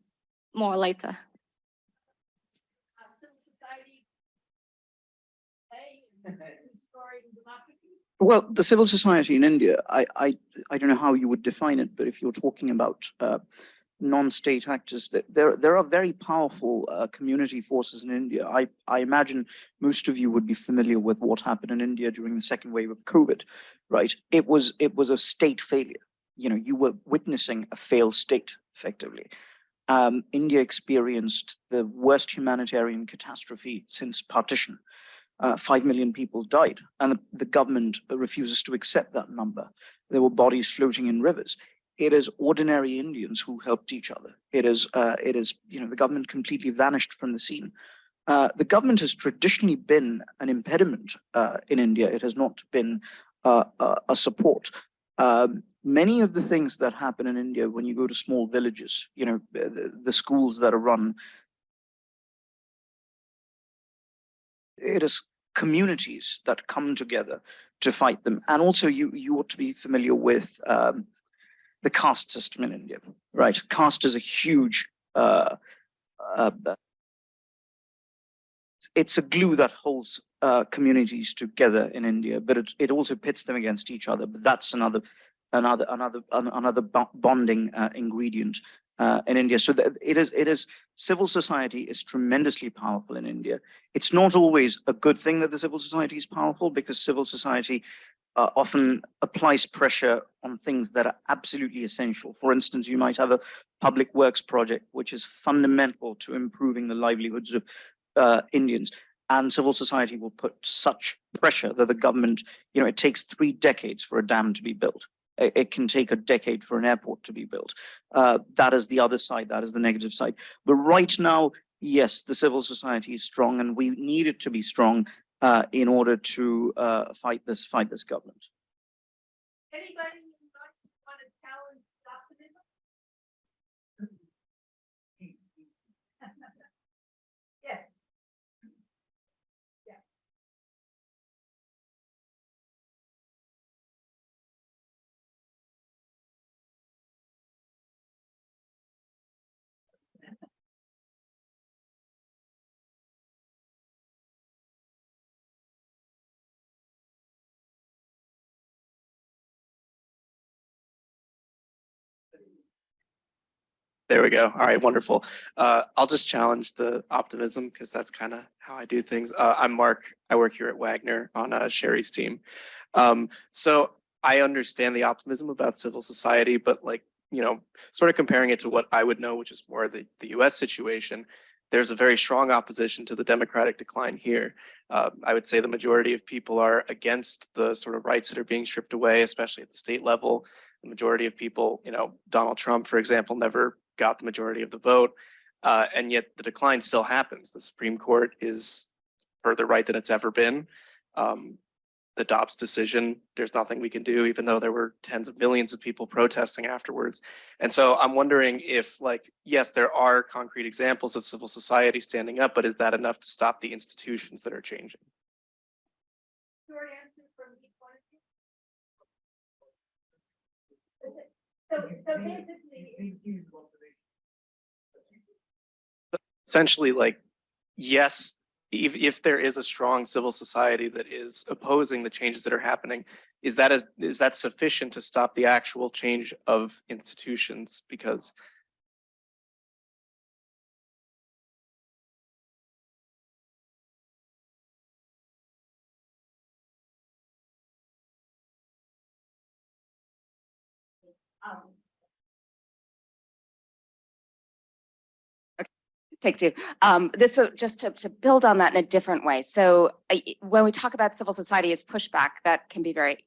more later. Civil society, restoring democracy. Well, the civil society in India, I don't know how you would define it, but if you're talking about non-state actors, there are very powerful community forces in India. I imagine most of you would be familiar with what happened in India during the second wave of COVID, right? It was a state failure. You know, you were witnessing a failed state, effectively. India experienced the worst humanitarian catastrophe since partition. 5 million people died, and the government refuses to accept that number. There were bodies floating in rivers. It is ordinary Indians who helped each other. It is, you know, the government completely vanished from the scene. The government has traditionally been an impediment in India. It has not been a support. Many of the things that happen in India, when you go to small villages, you know, the schools that are run, it is communities that come together to fight them. And also you ought to be familiar with the caste system in India, right? Caste is a huge, it's a glue that holds communities together in India, but it also pits them against each other. But that's another bonding ingredient in India. So it is civil society is tremendously powerful in India. It's not always a good thing that the civil society is powerful, because civil society often applies pressure on things that are absolutely essential. For instance, you might have a public works project which is fundamental to improving the livelihoods of Indians, and civil society will put such pressure that the government, you know, it takes 3 decades for a dam to be built. It can take a decade for an airport to be built. That is the other side, that is the negative side. But right now, yes, the civil society is strong, and we need it to be strong in order to fight this government. Anybody want to challenge optimism? Yes. Yeah. There we go. All right, wonderful. I'll just challenge the optimism, because that's kind of how I do things. I'm Mark. I work here at Wagner on Sherry's team. So I understand the optimism about civil society, but, like, you know, sort of comparing it to what I would know, which is more the US situation, there's a very strong opposition to the democratic decline here. I would say the majority of people are against the sort of rights that are being stripped away, especially at the state level. The majority of people, you know, Donald Trump, for example, never got the majority of the vote, and yet the decline still happens. The Supreme Court is further right than it's ever been. The Dobbs decision, there's nothing we can do, even though there were tens of millions of people protesting afterwards. And so I'm wondering if, like, yes, there are concrete examples of civil society standing up, but is that enough to stop the institutions that are changing? Short answer from each one of you. So basically, Essentially, like, yes, if there is a strong civil society that is opposing the changes that are happening, is that sufficient to stop the actual change of institutions? Because Take two. This just to build on that in a different way. So when we talk about civil society as pushback, that can be very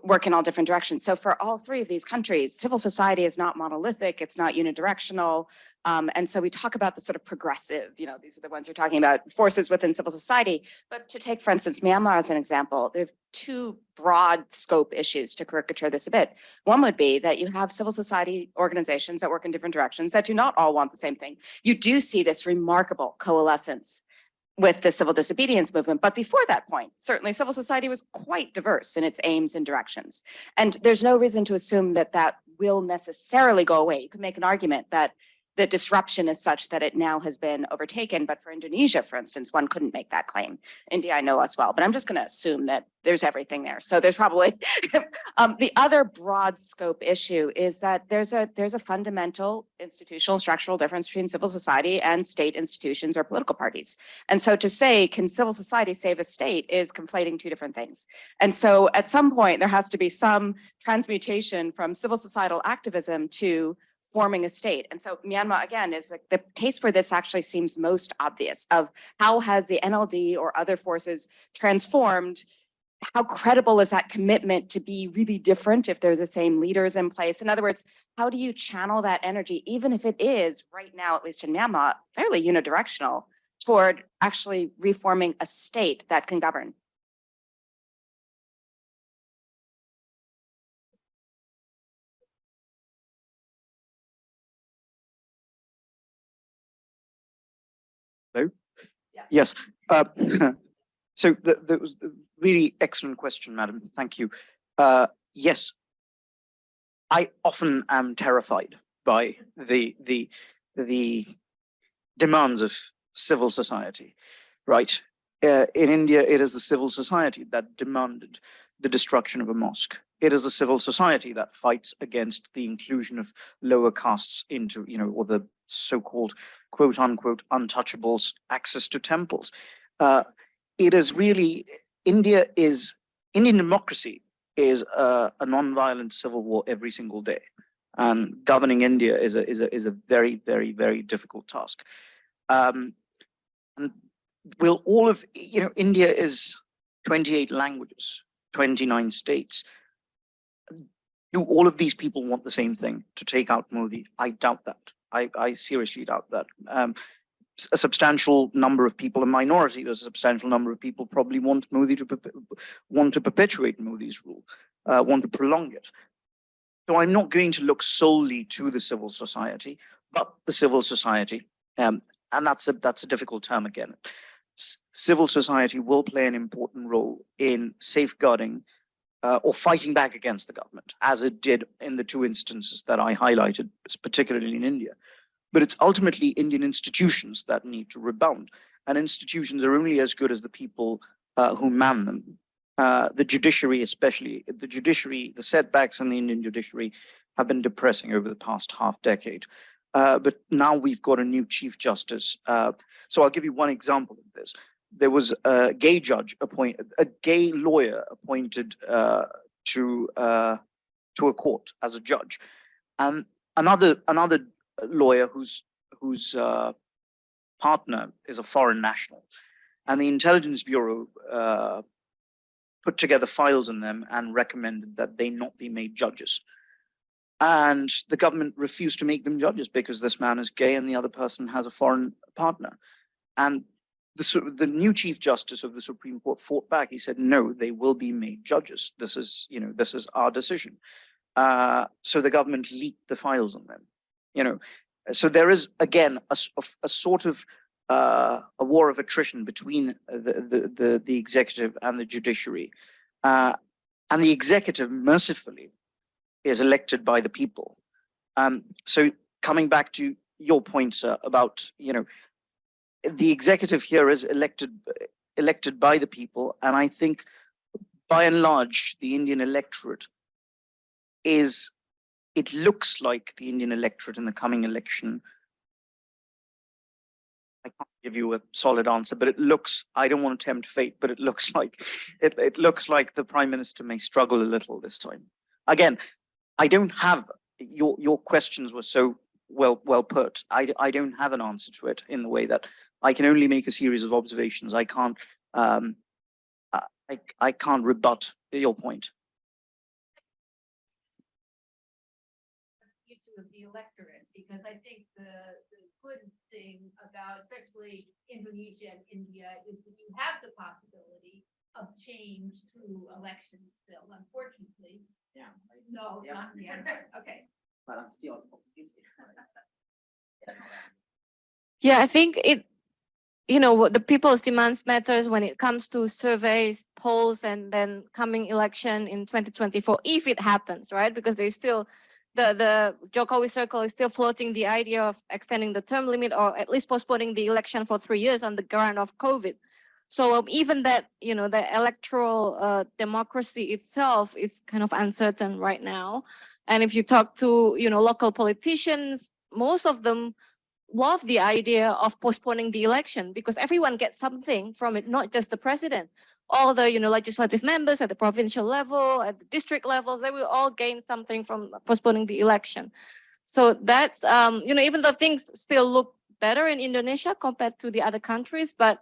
work in all different directions. So for all three of these countries, civil society is not monolithic, it's not unidirectional. And so we talk about the sort of progressive, these are the ones you're talking about, forces within civil society. But to take, for instance, Myanmar as an example, there are two broad scope issues to caricature this a bit. One would be that you have civil society organizations that work in different directions that do not all want the same thing. You do see this remarkable coalescence with the civil disobedience movement. But before that point, certainly civil society was quite diverse in its aims and directions. And there's no reason to assume that that will necessarily go away. You could make an argument that the disruption is such that it now has been overtaken. But for Indonesia, for instance, one couldn't make that claim. India, I know less well, but I'm just going to assume that there's everything there. So there's probably the other broad scope issue is that there's a fundamental institutional structural difference between civil society and state institutions or political parties. And so to say, can civil society save a state is conflating two different things. And so at some point, there has to be some transmutation from civil societal activism to forming a state. And so Myanmar, again, is like the case where this actually seems most obvious of how has the NLD or other forces transformed. How credible is that commitment to be really different if they're the same leaders in place? In other words, how do you channel that energy, even if it is right now, at least in Myanmar, fairly unidirectional, toward actually reforming a state that can govern? Hello? Yes. So that was a really excellent question, madam. Thank you. Yes, I often am terrified by the demands of civil society, right? In India, it is the civil society that demanded the destruction of a mosque. It is the civil society that fights against the inclusion of lower castes into, or the so-called quote unquote untouchables access to temples. It is really, Indian democracy is a non-violent civil war every single day. And governing India is a very, very, very difficult task. And will all of, India is 28 languages, 29 states. Do all of these people want the same thing, to take out Modi? I doubt that. I seriously doubt that. A substantial number of people, a minority, a substantial number of people probably want Modi to perpetuate Modi's rule, want to prolong it. So I'm not going to look solely to the civil society, but the civil society, and that's a difficult term again. Civil society will play an important role in safeguarding or fighting back against the government, as it did in the two instances that I highlighted, particularly in India. But it's ultimately Indian institutions that need to rebound. And institutions are only as good as the people who man them. The judiciary, especially, the setbacks in the Indian judiciary have been depressing over the past half decade. But now we've got a new Chief Justice. So I'll give you one example of this. There was a gay lawyer appointed to a court as a judge, and another lawyer whose partner is a foreign national, and the Intelligence Bureau put together files on them and recommended that they not be made judges. And the government refused to make them judges because this man is gay and the other person has a foreign partner. And the new Chief Justice of the Supreme Court fought back. He said, no, they will be made judges. This is our decision. So the government leaked the files on them. So there is, again, a sort of a war of attrition between the executive and the judiciary. And the executive, mercifully, is elected by the people. So coming back to your point, sir, about, the executive here is elected by the people. And I think, by and large, the Indian electorate it looks like the Indian electorate in the coming election. I can't give you a solid answer, but it looks, I don't want to tempt fate, but it looks like the Prime Minister may struggle a little this time. Again, I don't have, your questions were so well put. I don't have an answer to it in the way that I can only make a series of observations. I can't rebut your point. electorate, because I think the good thing about especially Indonesia and India is that you have the possibility of change through elections still, unfortunately. Yeah. No, Yeah. not yet. Okay. But I'm still. Yeah, I think what the people's demands matters when it comes to surveys, polls, and then coming election in 2024, if it happens, right? Because there's still the Jokowi circle is still floating the idea of extending the term limit or at least postponing the election for 3 years on the ground of COVID. So even that, the electoral democracy itself is kind of uncertain right now. And if you talk to, local politicians, most of them love the idea of postponing the election because everyone gets something from it, not just the president. All the legislative members at the provincial level, at the district levels, they will all gain something from postponing the election. So that's even though things still look better in Indonesia compared to the other countries, but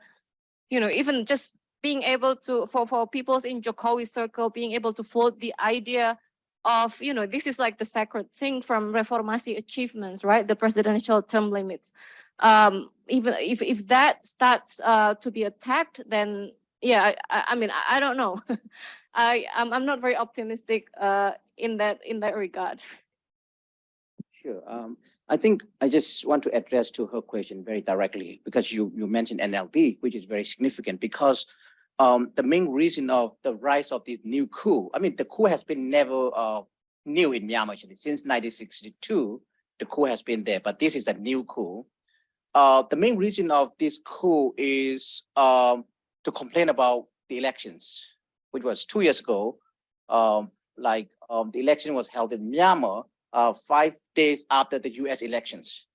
even just being able to for peoples in Jokowi circle being able to float the idea of, this is like the sacred thing from reformasi achievements, right? The presidential term limits. Even if that starts to be attacked, then yeah, I mean, I don't know. I'm not very optimistic in that regard. Sure. I think I just want to address to her question very directly because you mentioned NLD, which is very significant because the main reason of the rise of this new coup, I mean, the coup has been never new in Myanmar actually. Since 1962, the coup has been there, but this is a new coup. The main reason of this coup is to complain about the elections, which was 2 years ago. The election was held in Myanmar 5 days after the US elections.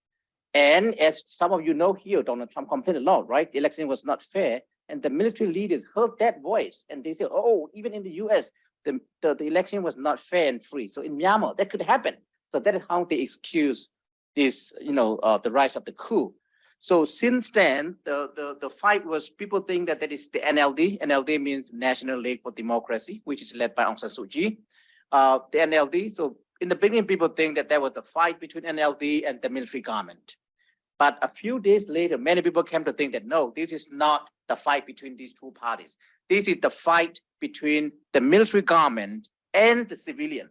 And as some of you know here, Donald Trump complained a lot, right? The election was not fair. And the military leaders heard that voice and they said, oh, even in the US, the election was not fair and free. So in Myanmar, that could happen. So that is how they excuse this, the rise of the coup. So since then, the fight was, people think that is the NLD. NLD means National League for Democracy, which is led by Aung San Suu Kyi. The NLD, so in the beginning, people think that there was the fight between NLD and the military government. But a few days later, many people came to think that, no, this is not the fight between these two parties. This is the fight between the military government and the civilian.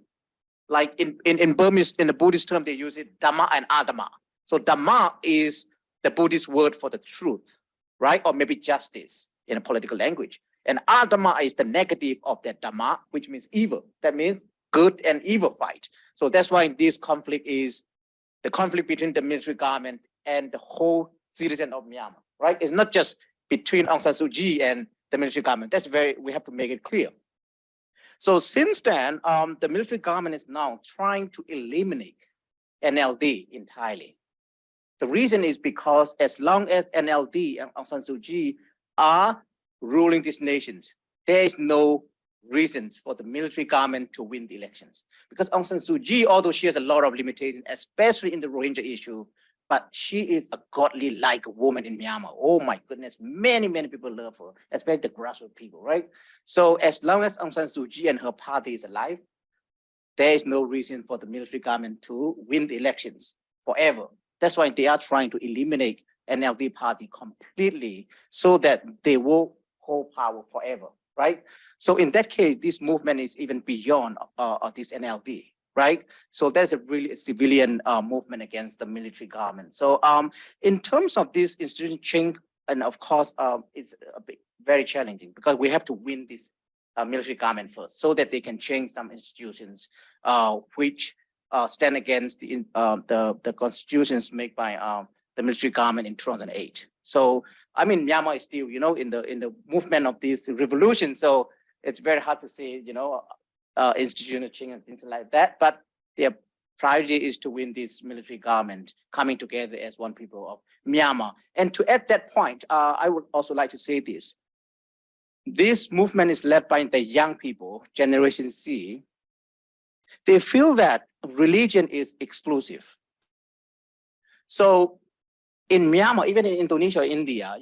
Like in Burmese, in the Buddhist term, they use it Dhamma and Adhamma. So Dhamma is the Buddhist word for the truth, right? Or maybe justice in a political language. And Adhamma is the negative of that Dhamma, which means evil. That means good and evil fight. So that's why this conflict is the conflict between the military government and the whole citizen of Myanmar, right? It's not just between Aung San Suu Kyi and the military government. We have to make it clear. So since then, the military government is now trying to eliminate NLD entirely. The reason is because as long as NLD and Aung San Suu Kyi are ruling these nations, there is no reasons for the military government to win the elections. Because Aung San Suu Kyi, although she has a lot of limitations, especially in the Rohingya issue, but she is a godly-like woman in Myanmar. Oh my goodness, many people love her, especially the grassroots people, right? So as long as Aung San Suu Kyi and her party is alive, there is no reason for the military government to win the elections forever. That's why they are trying to eliminate NLD party completely so that they will hold power forever, right? So in that case, this movement is even beyond this NLD, right? So there's a really civilian movement against the military government. So in terms of this institution change, and of course, it's very challenging because we have to win this military government first so that they can change some institutions which stand against the constitutions made by the military government in 2008. So I mean, Myanmar is still, in the movement of this revolution. So it's very hard to say, institutional change and things like that. But their priority is to win this military government coming together as one people of Myanmar. And to add that point, I would also like to say this. This movement is led by the young people, Generation C. They feel that religion is exclusive. So in Myanmar, even in Indonesia or India,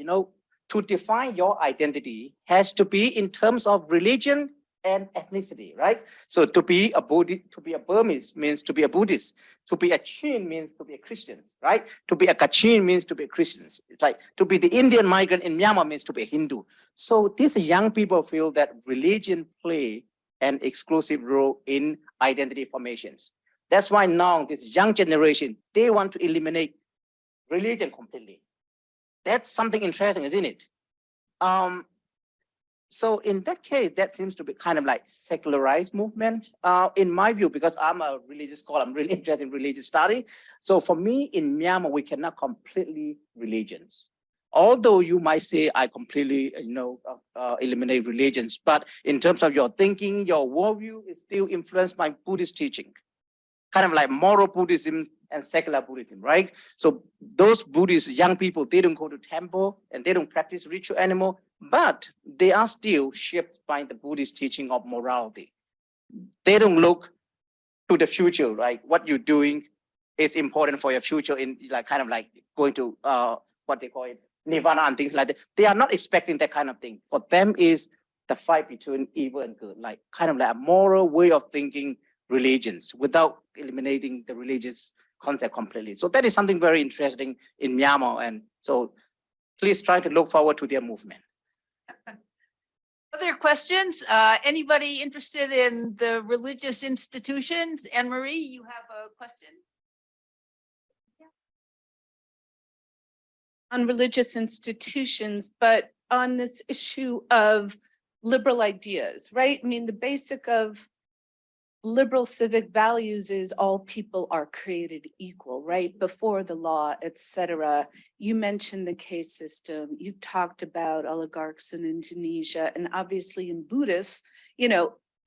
to define your identity has to be in terms of religion and ethnicity, right? So to be a Burmese means to be a Buddhist. To be a Chin means to be a Christian, right? To be a Kachin means to be a Christian, right? To be the Indian migrant in Myanmar means to be a Hindu. So these young people feel that religion play an exclusive role in identity formations. That's why now this young generation, they want to eliminate religion completely. That's something interesting, isn't it? So in that case, that seems to be kind of like secularized movement, in my view, because I'm a religious scholar, I'm really interested in religious study. So for me, in Myanmar, we cannot completely religions. Although you might say I completely, eliminate religions, but in terms of your thinking, your worldview is still influenced by Buddhist teaching, kind of like moral Buddhism and secular Buddhism, right? So those Buddhist young people, they don't go to temple and they don't practice ritual anymore, but they are still shaped by the Buddhist teaching of morality. They don't look to the future, right? What you're doing is important for your future in like kind of like going to what they call it, nirvana and things like that. They are not expecting that kind of thing. For them is the fight between evil and good, like kind of like a moral way of thinking religions without eliminating the religious concept completely. So that is something very interesting in Myanmar. And so please try to look forward to their movement. Other questions? Anybody interested in the religious institutions? Anne-Marie, you have a question? On religious institutions, but on this issue of liberal ideas, right? I mean, the basic of liberal civic values is all people are created equal, right? Before the law, etc. You mentioned the caste system. You talked about oligarchs in Indonesia, and obviously in Buddhists,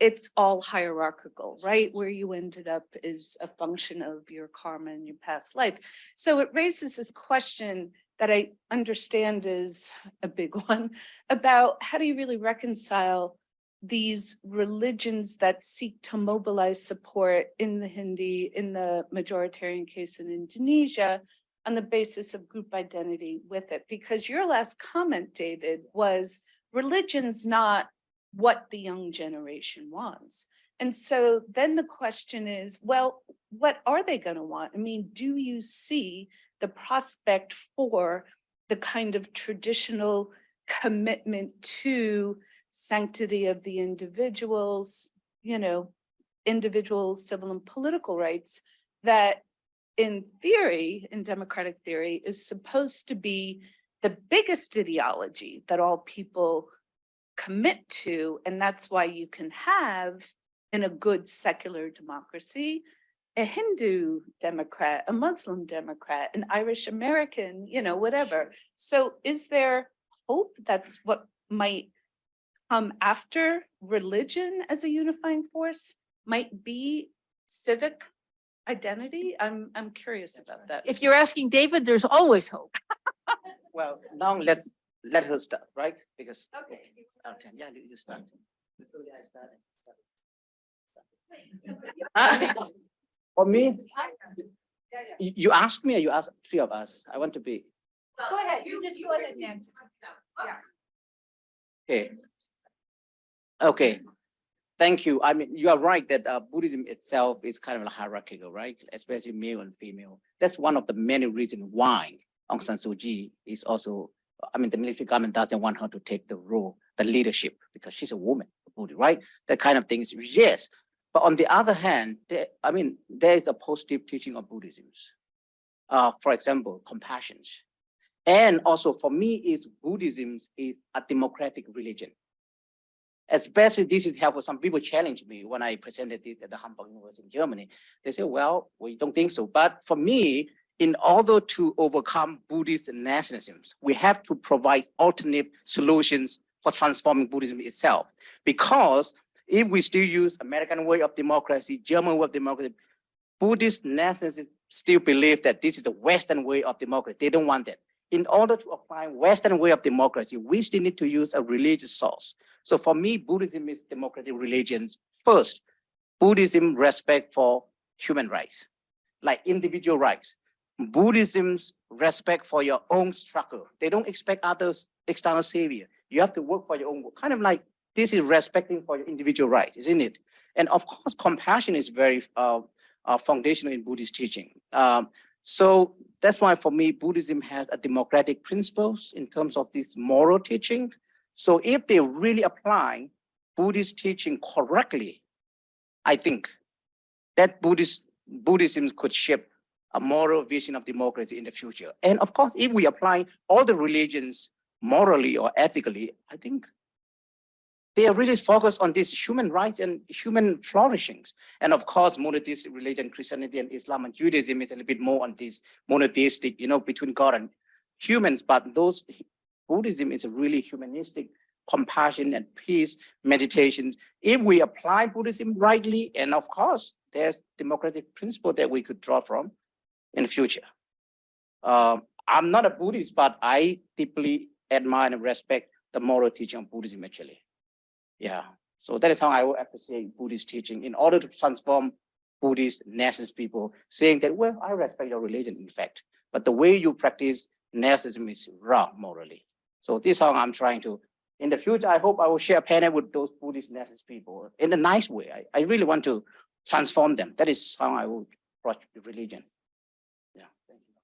it's all hierarchical, right? Where you ended up is a function of your karma and your past life. So it raises this question that I understand is a big one about how do you really reconcile these religions that seek to mobilize support in the Hindi, in the majoritarian case in Indonesia, on the basis of group identity with it? Because your last comment, David, was religion's not what the young generation wants. And so then the question is, well, what are they going to want? I mean, do you see the prospect for the kind of traditional commitment to sanctity of the individuals, individual civil and political rights that in theory, in democratic theory, is supposed to be the biggest ideology that all people commit to. And that's why you can have in a good secular democracy, a Hindu Democrat, a Muslim Democrat, an Irish American, whatever. So is there hope that's what might come after religion as a unifying force might be civic identity? I'm curious about that. If you're asking David, there's always hope. Well, now let her start, right? Because Okay. yeah, you start. For me, you ask me or you ask three of us? I want to be. Go ahead. You just go ahead, Nancy. Okay. Okay. Thank you. I mean, you are right that Buddhism itself is kind of hierarchical, right? Especially male and female. That's one of the many reasons why Aung San Suu Kyi is also, the military government doesn't want her to take the role, the leadership, because she's a woman, right? That kind of things, yes. But on the other hand, there is a positive teaching of Buddhism. For example, compassion. And also for me, Buddhism is a democratic religion. Especially this is helpful. Some people challenge me when I presented it at the Hamburg University in Germany. They say, well, we don't think so. But for me, in order to overcome Buddhist nationalism, we have to provide alternate solutions for transforming Buddhism itself. Because if we still use American way of democracy, German way of democracy, Buddhist nationalists still believe that this is the Western way of democracy. They don't want that. In order to apply Western way of democracy, we still need to use a religious source. So for me, Buddhism is democratic religions. First, Buddhism respect for human rights, like individual rights. Buddhism's respect for your own struggle. They don't expect others external savior. You have to work for your own work. Kind of like this is respecting for your individual rights, isn't it? And of course, compassion is very foundational in Buddhist teaching. So that's why for me, Buddhism has a democratic principles in terms of this moral teaching. So if they really apply Buddhist teaching correctly, I think that Buddhism could shape a moral vision of democracy in the future. And of course, if we apply all the religions morally or ethically, I think they are really focused on this human rights and human flourishings. And of course, monotheistic religion, Christianity and Islam and Judaism is a little bit more on this monotheistic, between God and humans. But those Buddhism is a really humanistic, compassion and peace meditations. If we apply Buddhism rightly, and of course, there's democratic principle that we could draw from in the future. I'm not a Buddhist, but I deeply admire and respect the moral teaching of Buddhism actually. Yeah, so that is how I would appreciate Buddhist teaching in order to transform Buddhist nationalist people, saying that, well, I respect your religion, in fact, but the way you practice nationalism is wrong morally. So this is how I'm trying to, in the future, I hope I will share a panel with those Buddhist nationalist people in a nice way. I really want to transform them. That is how I would approach the religion. Yeah, thank you.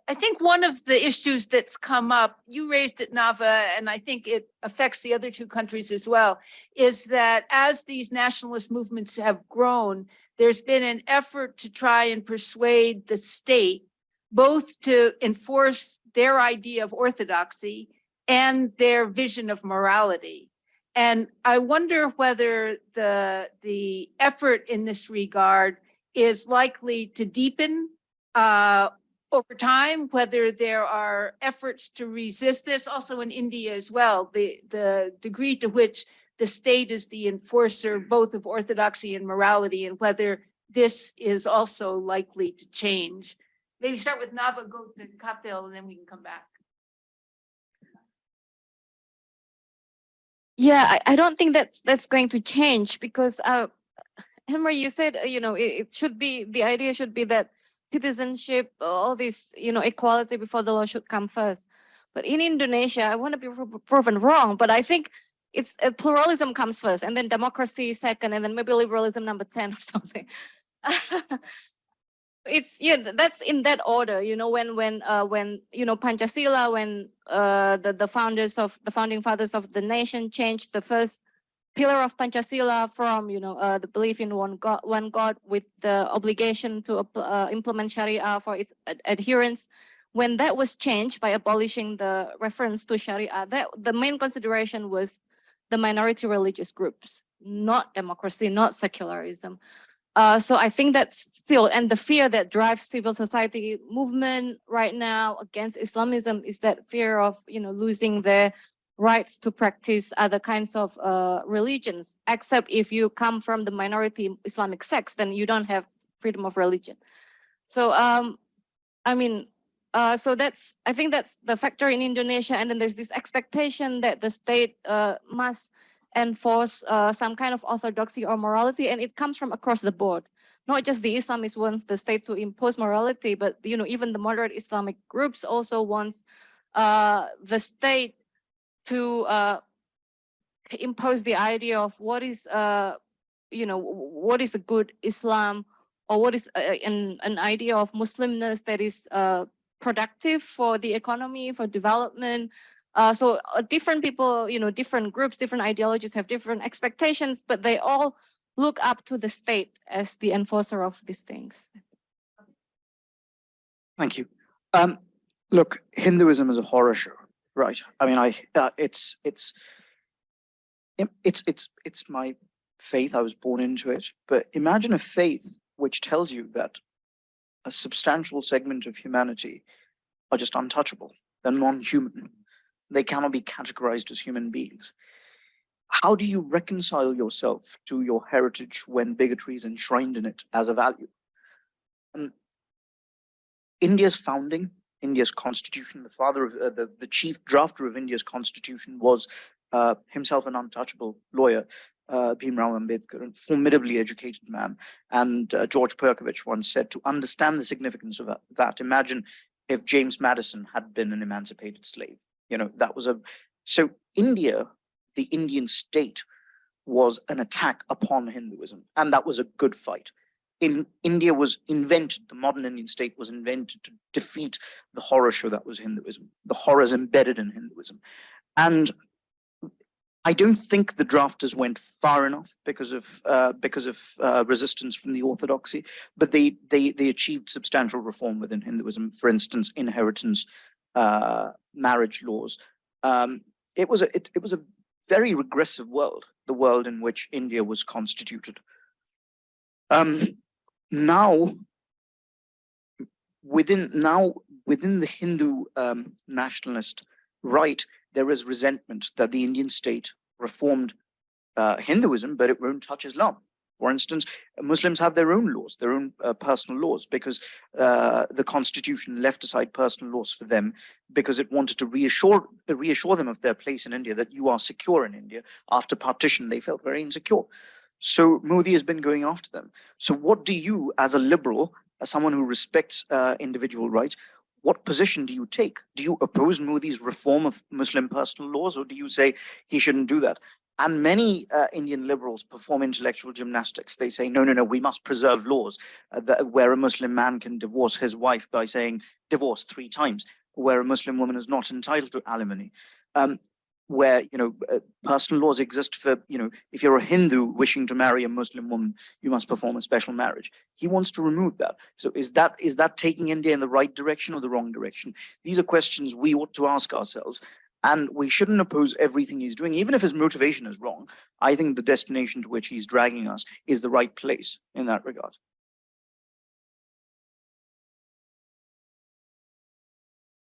I think one of the issues that's come up, you raised it, Nava, and I think it affects the other two countries as well, is that as these nationalist movements have grown, there's been an effort to try and persuade the state both to enforce their idea of orthodoxy and their vision of morality. And I wonder whether the effort in this regard is likely to deepen over time, whether there are efforts to resist this, also in India as well, the degree to which the state is the enforcer both of orthodoxy and morality, and whether this is also likely to change. Maybe start with Nava, go to Kapil, and then we can come back. Yeah, I don't think that's going to change because Henry, you said, it should be, the idea should be that citizenship, all this, equality before the law should come first. But in Indonesia, I want to be proven wrong, but I think it's pluralism comes first, and then democracy second, and then maybe liberalism number 10 or something. That's in that order. When Pancasila, when the founding fathers of the nation changed the first pillar of Pancasila from the belief in one God with the obligation to implement Sharia for its adherents. When that was changed by abolishing the reference to Sharia, the main consideration was the minority religious groups, not democracy, not secularism. So I think that's still, and the fear that drives civil society movement right now against Islamism is that fear of losing their rights to practice other kinds of religions, except if you come from the minority Islamic sects, then you don't have freedom of religion. So so I think that's the factor in Indonesia. And then there's this expectation that the state must enforce some kind of orthodoxy or morality, and it comes from across the board. Not just the Islamists wants the state to impose morality, but even the moderate Islamic groups also wants the state to impose the idea of what is what is a good Islam, or what is an idea of Muslimness that is productive for the economy, for development. So different people, different groups, different ideologies have different expectations, but they all look up to the state as the enforcer of these things. Thank you. Look, Hinduism is a horror show, right? I mean, it's my faith. I was born into it. But imagine a faith which tells you that a substantial segment of humanity are just untouchable. They're non-human. They cannot be categorized as human beings. How do you reconcile yourself to your heritage when bigotry is enshrined in it as a value? India's founding, India's constitution, the father of the chief drafter of India's constitution was himself an untouchable lawyer, Bhimrao Ambedkar, a formidably educated man. And George Perkovich once said, to understand the significance of that, imagine if James Madison had been an emancipated slave. That was so India, the Indian state, was an attack upon Hinduism, and that was a good fight. India was invented, the modern Indian state was invented to defeat the horror show that was Hinduism, the horrors embedded in Hinduism. And I don't think the drafters went far enough because of resistance from the orthodoxy, but they achieved substantial reform within Hinduism. For instance, inheritance, marriage laws. It was a very regressive world, the world in which India was constituted. Now, within the Hindu nationalist right, there is resentment that the Indian state reformed Hinduism, but it won't touch Islam. For instance, Muslims have their own laws, their own personal laws, because the constitution left aside personal laws for them because it wanted to reassure them of their place in India, that you are secure in India. After partition, they felt very insecure. So Modi has been going after them. So what do you, as a liberal, as someone who respects individual rights, what position do you take? Do you oppose Modi's reform of Muslim personal laws, or do you say he shouldn't do that? And many Indian liberals perform intellectual gymnastics. They say, no, we must preserve laws where a Muslim man can divorce his wife by saying divorce 3 times, where a Muslim woman is not entitled to alimony. Where, personal laws exist for, if you're a Hindu wishing to marry a Muslim woman, you must perform a special marriage. He wants to remove that. So is that taking India in the right direction or the wrong direction? These are questions we ought to ask ourselves. And we shouldn't oppose everything he's doing, even if his motivation is wrong. I think the destination to which he's dragging us is the right place in that regard.